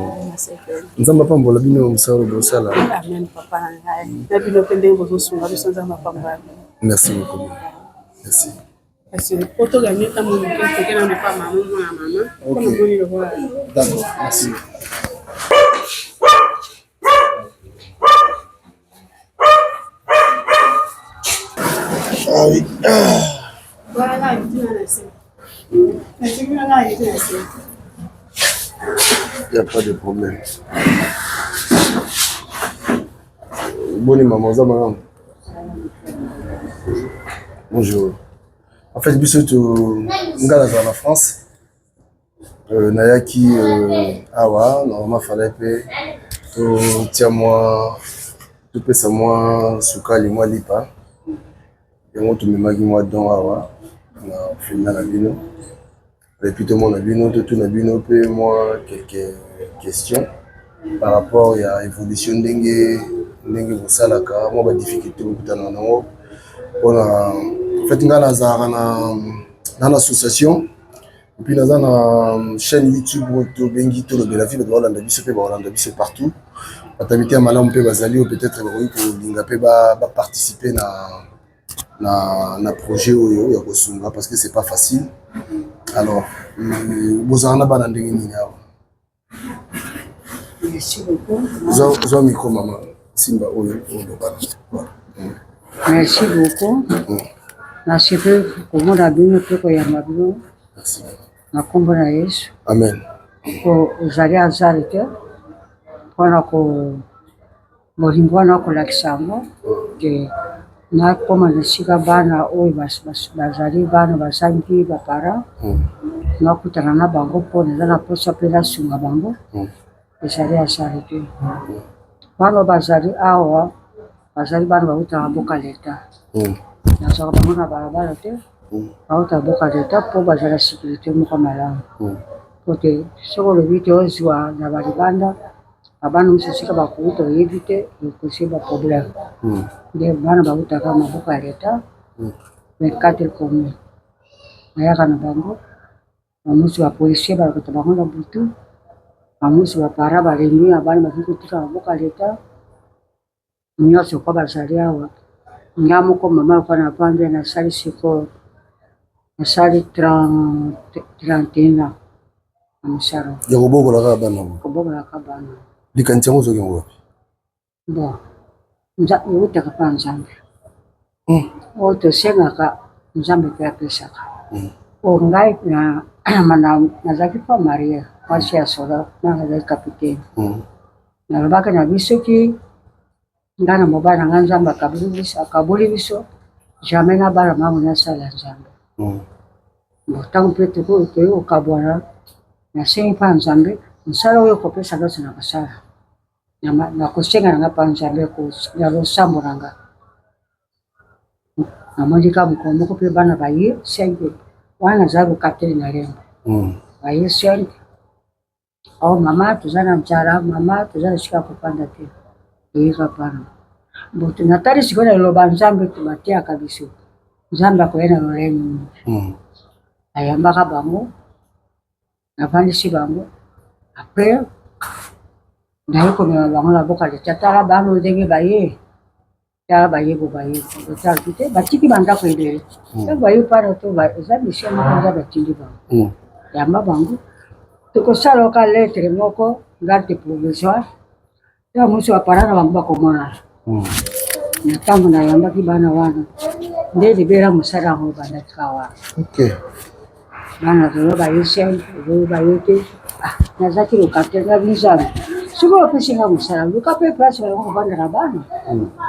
Nzambe apambola bino mosala bosala. Amen papa na ngai na bino mpe ndenge bozosunga biso nzambe apambola. Merci beaucoup. Merci. Parce que poto gagner ta mon que na pas maman na maman comme on le voit. D'accord. Merci. Ah oui. Voilà, il dit il n'y a pas de problème. Bonne maman, ça madame. Bonjour. En fait, biso to ngala za la France. Nayaki awa, normalement fallait pe to tia moi to pesa moi sukali moi lipa. Et moi to me magi moi don awa na fina na bino. Et puis tout le monde a bino tout na bino pe moi quelques questions par rapport à l'évolution ndenge bosalaka moi ba difficulté bokutana nango pona en fait ngala za na association et puis dans une chaîne YouTube to bengi to de la ville de Hollande biso pe ba Hollande biso partout batamité ya malamu pe bazali peut-être ba ko linga pe ba participer na projet oyo ya kosunga parce que c'est pas facile. Alors bozana bana ndenge nini awa. Merci beaucoup. Zo micro maman simba oyo bana. Merci beaucoup. Merci beaucoup. Comment on bino pe ko yamba bino. Merci. Na kombo na Yesu. Amen. Ko uzali azali te. Pona ko molimbo na ko lakisamo ke na koma na sika bana oyo bazali bana basangi bapara nakutana na bango mpo naza na posa mpe nasunga bango ezali asali te bano bazali awa bazali bana bautaka mboka leta nazwaka bango na balabala te bautaka mboka leta mpo bazali na sécurité moko malamu po te soki olobi te ozwa na balibanda abana mosusu esika bakuuta oyebi te ekosi baproblème nde bana bautaka maboko ya leta 24 commune nayaka na bango bamosusu bapolisier balokota bango na butu bamosusu bapara balembi na bana bafi kotika maboko ya leta nyonso kwa bazali awa nga moko mama lokwa na pambe nasali sikoyo nasali 31 ans na mosala ya kobokolaka bana kobokolaka bana likanisi yango ozoki yango wapi bon eutaka mpa nzambe oyo tosengaka nzambe mpe apesaka o ngai nazalaki mpa marie mwasi ya soda nanga azali kapitaine nalobaki na bisoki ngai na mobali na ngai nzambe akaboli biso jamais na bana mango nasala nzambe ntango mpe tokoki kokabwana nasengi mpa nzambe mosala oyo kopesa nyonso na kosala nakosenga na nga mpa nzambe ya losambo na nga namondika mokolo moko mpe bana baye 5 wana nazali kokateli na lembo baye 5 o mama toza na nzala mama toza na esika kopanda te toyika pana boto natali sikoyo na liloba nzambe tobatiaka biso nzambe akoya na lolenge ayambaka bango navandisi bango apres naye komema bango na boka leta tala bano ndenge baye tala bayebo baye otala te batiki bandako ebele soki baye pana to eza misie moko nza batindi bango yamba bango tokosala oka lettre moko garde provisoire ya mosu bapara na bango bakomona na ntango nayambaki bana wana nde libera mosala yango bandakika wana bana toyo baye 5 oyo baye te nazaki lokate na bizana soki opesinga mosala luka mpe place bayango kobanda na bana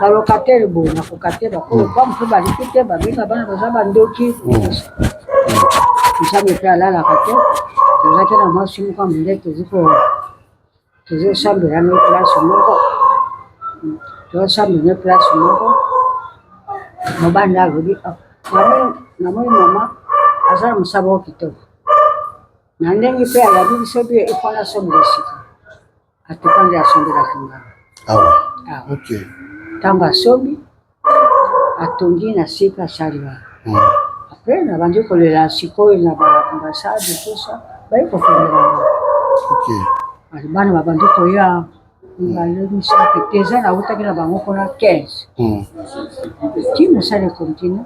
balokatere boye na kokate bakolopamu mpe baliki te babenga bana baza bandoki nzambe mpe alalaka te tozaki na mwasi moko monde tozosambelana place moko tozosambelana place moko mobanda alobi namoni mama aza na mosaba o kitoko na ndenge mpe alabi biso mpe efana sombela sika atoka nde asombelaki nga ntango asombi atongi na sika asali wana apres nabandi kolela sikoyo na baambasade tosa bayi kofendelanga bana babandi koya balemisape te eza nautaki na bango mpona 15 ti mosala ekontinue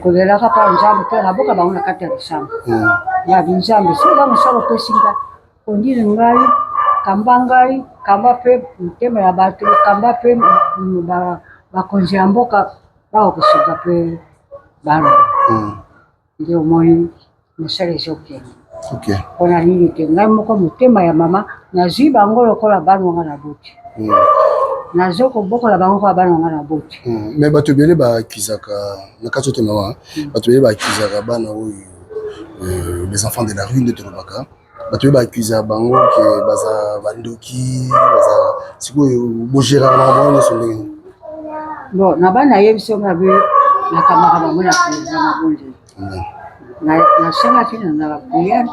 kolelaka mpa nzambe mpe naboka bango na kati ya bisambo ya binzambe soza mosala opesinga ondile ngai kamba ngai kamba mpe motema ya bato kamba mpe bakonzi ya mboka bakokosoka mpe bana nde omoni mosala ezokende mpona nini te ngai moko motema ya mama nazwi bango lokola bana wanga na boti nazo kobokola bango kwa bana wanga na boti me bato ebele bakizaka na kati oyo mawa bato ebele bakizaka bana oyo les enfants de la rue nde tolobaka bato oyo bakizaka bango ke baza bandoki baza sikoyo bogéraka bango nyonso ndenge bon na bana yebi so ngabe nakamaka bango na président na bonde nasengaki na prière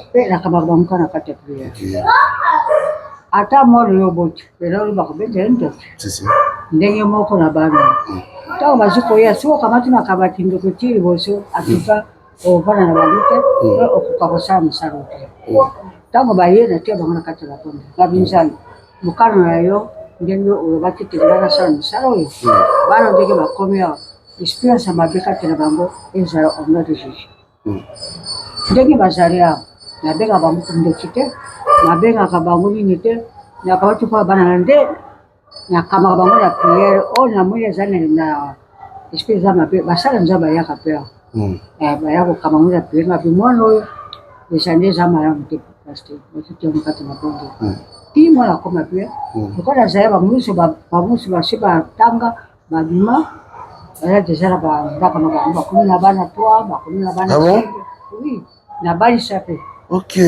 mpe nakamaka bango ka na kati ya prière ata moro yo boti lelo oyo bakobetela ndoto ndenge moko na bana ntango bazwi koya soki okamati makabati ndoko ti liboso atuka ovanda na bango te okoka kosala mosala te ntango baye na tia bango na kati ya bakonde babinzani mokano na yo ndenge olobaki te nga nasala mosala oyo bana ndenge bakomi awa expérience ya mabe kati na bango ezala omna de juge ndenge bazali awa nabengaka bango ndoki te nabengaka bango nini te nakabati mpo bana na nde nakamaka bango na prière oyo namoni ezali na esprit eza mabe basala nzambe bayaka mpe awa baya kokama ngo na prière ngapi mwana oyo eza nde eza malamu te paster batutiango kati na bongo ti mwana akoma mpe lokola azali bamusu basi batanga babima baza deja na bandako na bango bakomi na bana 3 bakomi na bana oui nabalisa pe. Ok.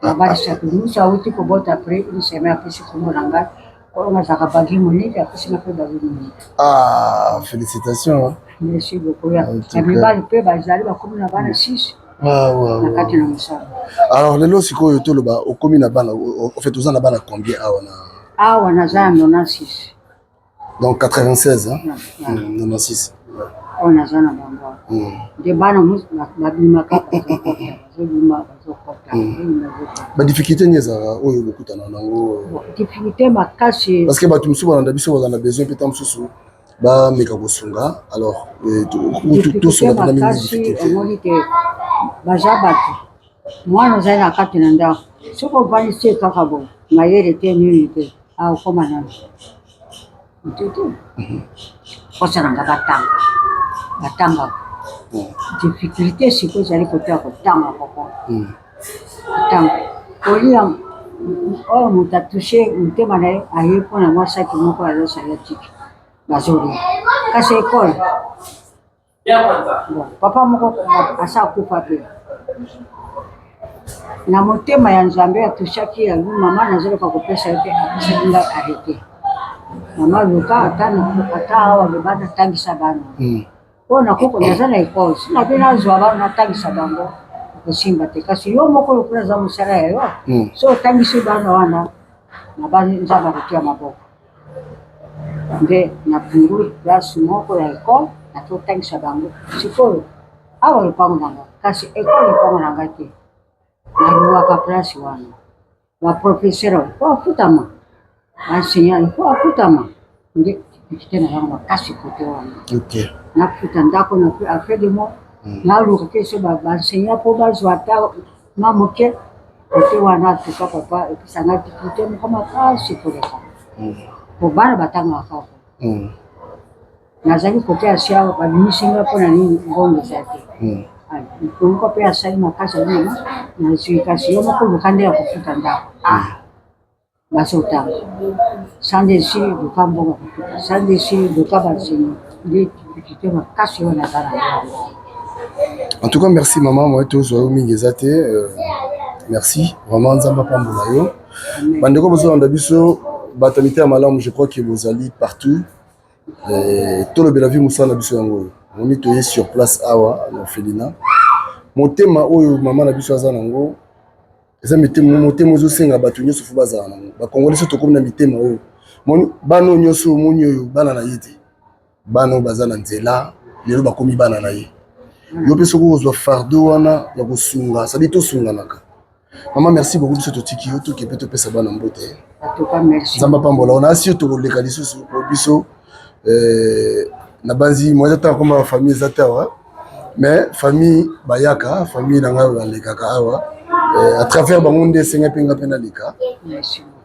Nabalisa pe musu auti kobota après une semaine apesi kombo na ngai kolonga zaka bagi monike apesi nga pe bagi monike. Ah, félicitations. Merci beaucoup. Ya mibali pe bazali bakomi na bana 6 na kati na mosala. Alors lelo sikoyo toloba okomi na bana en fait oza na bana combien awa na awa naza na 96. Donc 96 hein? 96. On naza na bango. De bana musu babimaka ba difficulté ni ezala oyo bokutana nango difficulté makasi parce que bato mosusu balanda biso bazala na besoin mpe ta mosusu bameka kosunga alors tosunga mpena mingi difficulté omoni te baza bato mwana ozali na kati na ndako soki ovandisi kaka bo mayele te nini te akokoma nano mtete kosalanga batanga difficulté sikoyo ezali koteya kotanga koko kotanga kolia oyo moto atushe motema na ye aye mpona mwasaki moko azosala tiki bazolia kasi ekole papa moko asa akufa pe na motema ya nzambe atushaki yango mama nazoloka kopesa ye te apesaki ngai arete mama luka ata awa beba natangisa bana oyo nakoko naza na ekole sinape nazwa bana natangisa bango kosimba te kasi yo moko lokola aza mosala ya yo so otangisi bana wana na banzambe akotia maboko nde na pungu place moko ya ekole natotangisa bango sikoyo awa lopango nanga kasi ekole lopango nanga te naluwaka place wana baprofesseur po afutama baenseignant po afutama nde tikite na yango makasi kote wana nafuta ndako na affaire de mo naluka ke so baenseignant po bazwa ata mamoke kote wana tuka papa episanga tikite moko makasi koleka po bana batangaka kaka nazali kote ya sia babimisinga mpona nini ngongo eza te moko mpe asali makasi alima nazwi kasi yo moko luka nde ya kofuta ndako bazotanga sandesi luka mbongo kofuta sandesi luka banseigne nde difficulté makasi oyo naza na yango. En tout cas merci maman moi tozwa yo mingi eza te merci vraiment nzambe apambola yo bandeko bozolanda biso batamite ya malamu je crois que bozali partout tolobela vi mosala na biso yango oyo moni toye sur place awa na orphelinat motema oyo mama na biso aza nango eza motema ozosenga bato nyonso fo bazala nango bakongoli so tokomi na mitema oyo moni bana oyo nyonso omoni oyo bana na ye te bana oyo baza na nzela lelo bakomi bana na ye yo mpe soki okozwa fardeau wana ya kosunga sadi tosunganaka mama merci beaucoup biso totiki yo toke mpe topesa bana mbote nzambe apambola ona asi yo tokoleka lisusu po biso na banzi moi eza taka koma famille eza te awa mais famille bayaka famille na ngai balekaka awa à travers bango nde esenga mpe nga mpe naleka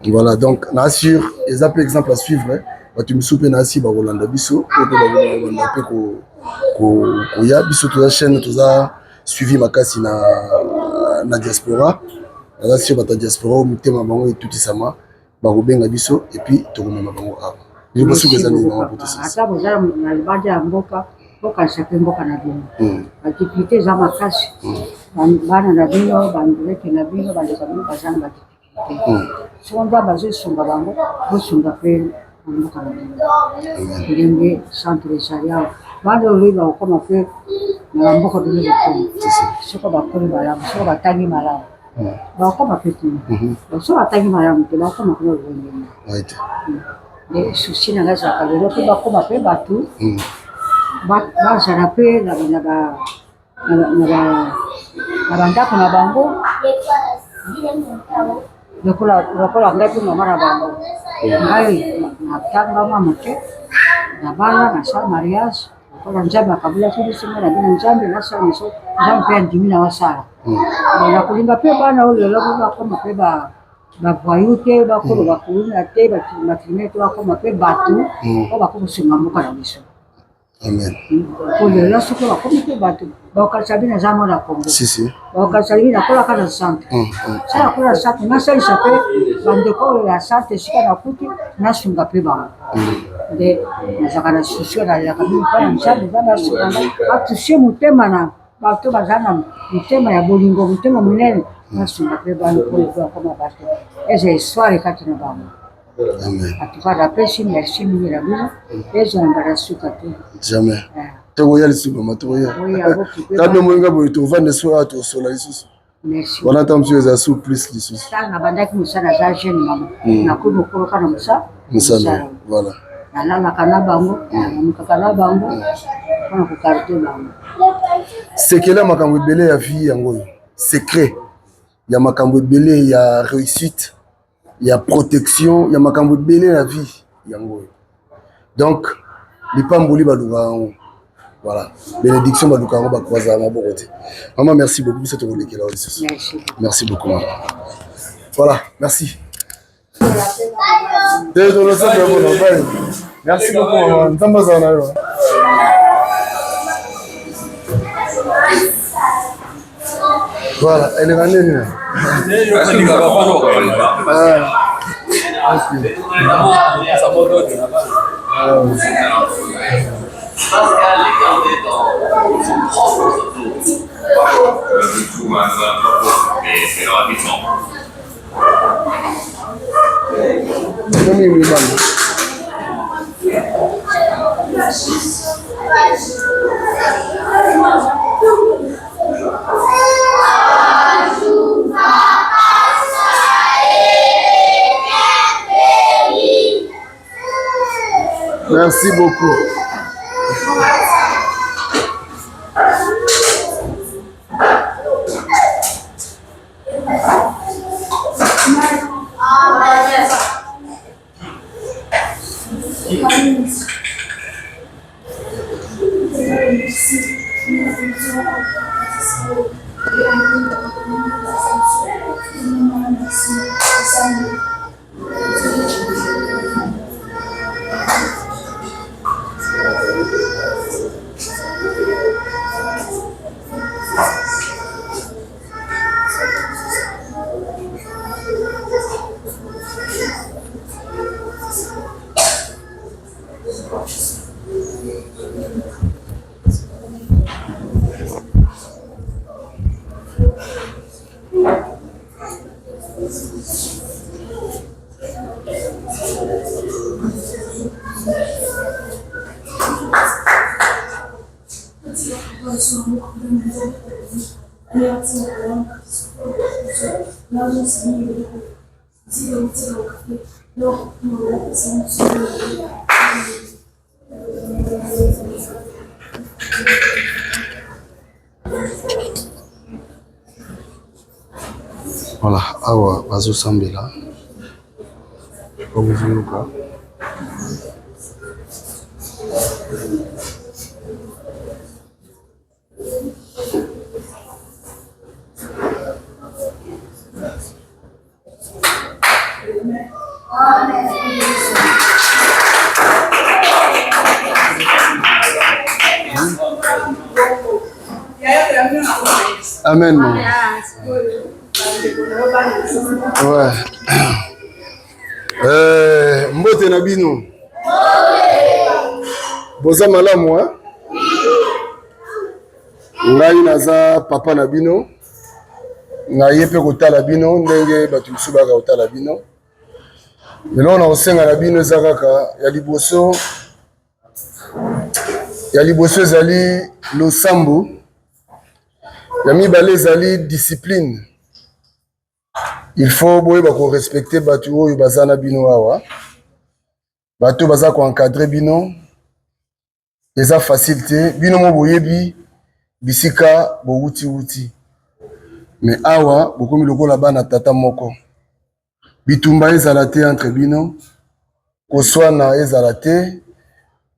voilà donc na assure eza mpe exemple à suivre bato misu mpe na asi bakolanda biso oyo mpe bakolanda mpe koya biso toza chaîne toza suivi makasi na diaspora naza sio bato ya diaspora oyo mitema bango etutisama bakobenga biso epuis tokomema bango awa ata bozala na libanda ya mboka bokanisa mpe mboka na bino badifikulte eza makasi bana na bino bandreke na bino bandeka bino baza na badifikulte soko nda bazosunga bango bosunga mpe na mboka na bino ndenge centre esalia bana oloyi bakokoma mpe na bamboka bino bokoma soko bakomi malamu soko batangi malamu bakokoma mpe tuna soko batangi malamu te bakokoma kuna olongeni susi na ngai ezalaka lelo mpe bakoma mpe bato bazala mpe na bandako na bango lokola ngai mpe mama na bango ngai natangama moke na bana nasala mariage lokola nzambe akabulaki biso ngai na bino nzambe nasala miso nzambe mpe andimi na wasala nakolinga mpe bana oyo lelo mpe bakoma mpe bavoyu te bakolo bakuluna te batrime te bakoma mpe bato oyo bakokosunga mboka na biso po lelo soki bakomi mpe bato bakokalisa bino eza mona kongo bakokalisa bino nakolaka na centre sa nakola na centre nasalisa mpe bandeko oyo ya centre esika nakuti nasunga mpe bango nde nazalaka na susio nalelaka bino mpona nzambe eza nasunga batushe motema bato baza na motema ya bolingo motema monene nasunga mpe bana po ezoa koma bato eza histoire kati na bango. atuka napesi merci mingi na bino eza na mbala suka te jamais tokoya lisusu mama tokoya kambe moyenga boye tovanda so awa tosola lisusu wana ta mosusu eza su plus lisusu tala na bandaki mosala aza jeune mama nakoki mokoloka na mosala voilà nalalaka na bango namukaka na bango mpona kokarite bango sekele makambo ebele ya vie yango oyo secret ya makambo ebele ya réussite ya protection ya makambo ebele ya vie yango oyo donc lipamboli balukaka yango voilà bénédiction balukaka yango bakwazaka maboko te maman merci beaucoup biso tokolekela oyo lisusu merci beaucoup maman voilà merci merci beaucoup maman nzambe azala na yo voilà, elle est venue. Merci beaucoup. Voilà, awa bazosambela obuvunuka Amen. Ouais. Mbote na bino. Boza malamu hein? Ngai naza papa na bino. Ngai pe kotala bino ndenge batu misusu baka kotala bino. Lelo na osenga na bino ezakaka ya liboso ezali losambo. Ya mibale ezali discipline. Il faut boyeba ko respecter batu oyo bazana bino awa. Batu baza ko encadrer bino. Eza facile te. Bino mo boyebi bisika bo wuti. Mais awa bokomi lokola bana tata moko. Bitumba ezala te entre bino. Koswana ezala te.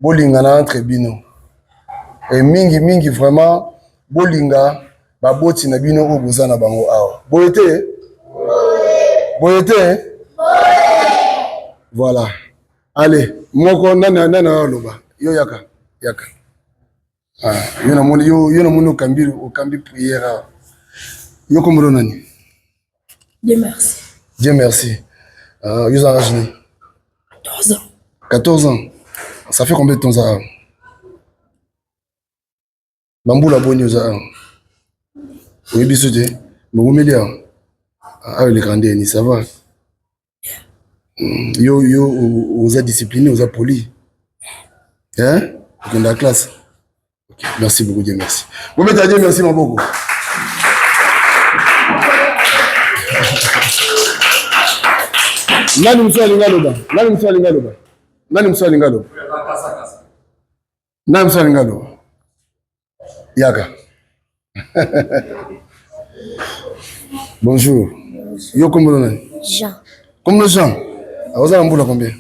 Bolingana entre bino. Et mingi vraiment bolinga baboti na bino oyo bozana bango awa. Boyete? Boyete? Voilà. Allez, moko nana loba. Yo yaka. Ah, yo na moni okambi prière. Yo kombo nani? Dieu merci. Dieu merci. Yo za âge 14 ans. 14 ans. Ça fait combien de temps ça? Bambula boni yo za Oui, bisouté. Bon, Mélia. Ah, les grandes, ça va. Yo, vous êtes discipliné, vous êtes poli. Hein? Dans la classe. Okay. Merci beaucoup, Dieu merci. Vous mettez à Dieu merci, mon beaucoup. Nani mswa lingaloba? Nani mswa lingaloba? Nani mswa lingaloba? Nani mswa lingaloba? Yaka. Bonjour. Yo comment on est? Jean. Comment Jean? Ah, vous avez un boulot combien?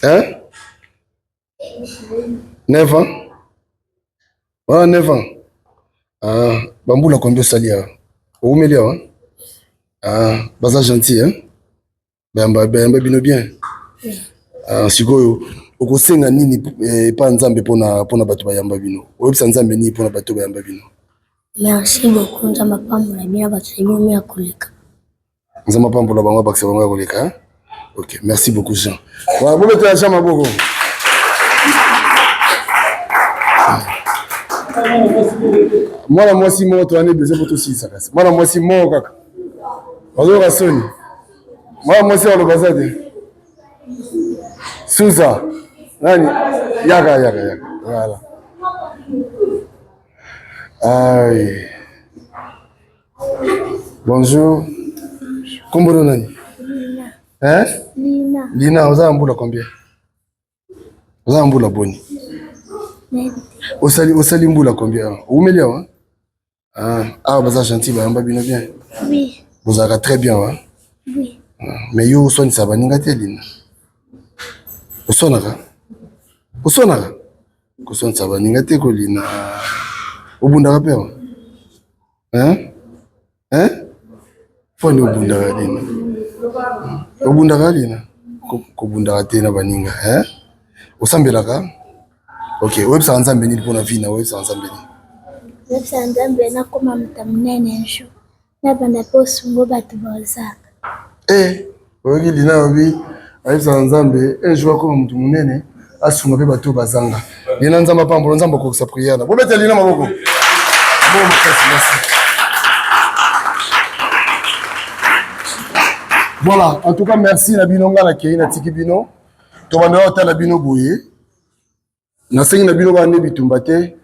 Hein? 9 ans? Voilà, 9 ans. Ah, bamboula combien salia? Où me hein? Ah, baza gentil, hein? Bamba bino bien. Ah, sikoyo. Okosenga nini pa nzambe pona bato bayamba bino? Oyebisa nzambe nini pona bato bayamba bino? Merci beaucoup, nzamba pambola bino bato bino ya koleka. Nzamba pambola bango bakse bango ya koleka, hein? OK, merci beaucoup Jean. Wa bo meto ya Jean maboko. Mwana mwasi mo to ane besoin pour aussi ça. Mwana mwasi mo kaka. Bazo rasoni. Mwana mwasi wa lobazade. Suza. Nani? Yaka. Voilà. Aïe. Bonjour. Comment nani? Lina. Hein? Lina. Lina, vous avez un boulot combien? Vous avez un boulot boni. Osali mbula combien? Oumelia, hein? Ah, vous êtes gentil, vous êtes bien. Oui. Vous êtes très bien, hein? Oui. Mais yo, son ça va n'ingate Lina. Osonaka. Koson ça va n'ingate ko Lina. Obunda pe. Hein? Foni obunda Lina. Obunda Lina. Ko bunda te na baninga, hein? Osambelaka? OK, websa nzambe ni pona vina, websa nzambe ni. Websa nzambe na koma mtamnene nsho. Na banda posungo batu bozaka. Ogi Lina obi, websa nzambe, joua koma mtu munene, asunga pe batu bazanga. Lina nzamba pambola nzamba ko sa prière. Bo bete Lina maboko. Bon, merci. Voilà, en tout cas merci na binonga na kei na tikibino. To banda ota la bino boye. Na sengi na bino ba ne bitumba te.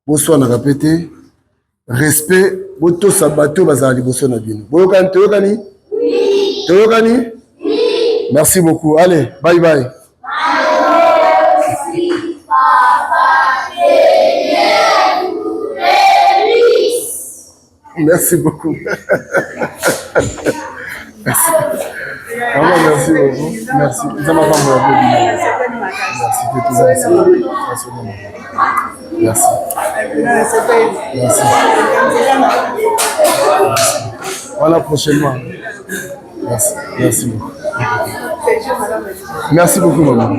Boswa na répéter. Respect boto sabato bazali boso na bino. Boyokani toyokani? Oui. Toyokani? Oui. Merci beaucoup. Allez, bye bye. Merci papa. Merci beaucoup. Merci. Maman, merci beaucoup. Merci. Ça m'a pas beaucoup. Merci. Merci. Merci. Voilà prochainement. Merci. Merci beaucoup. Merci beaucoup, maman.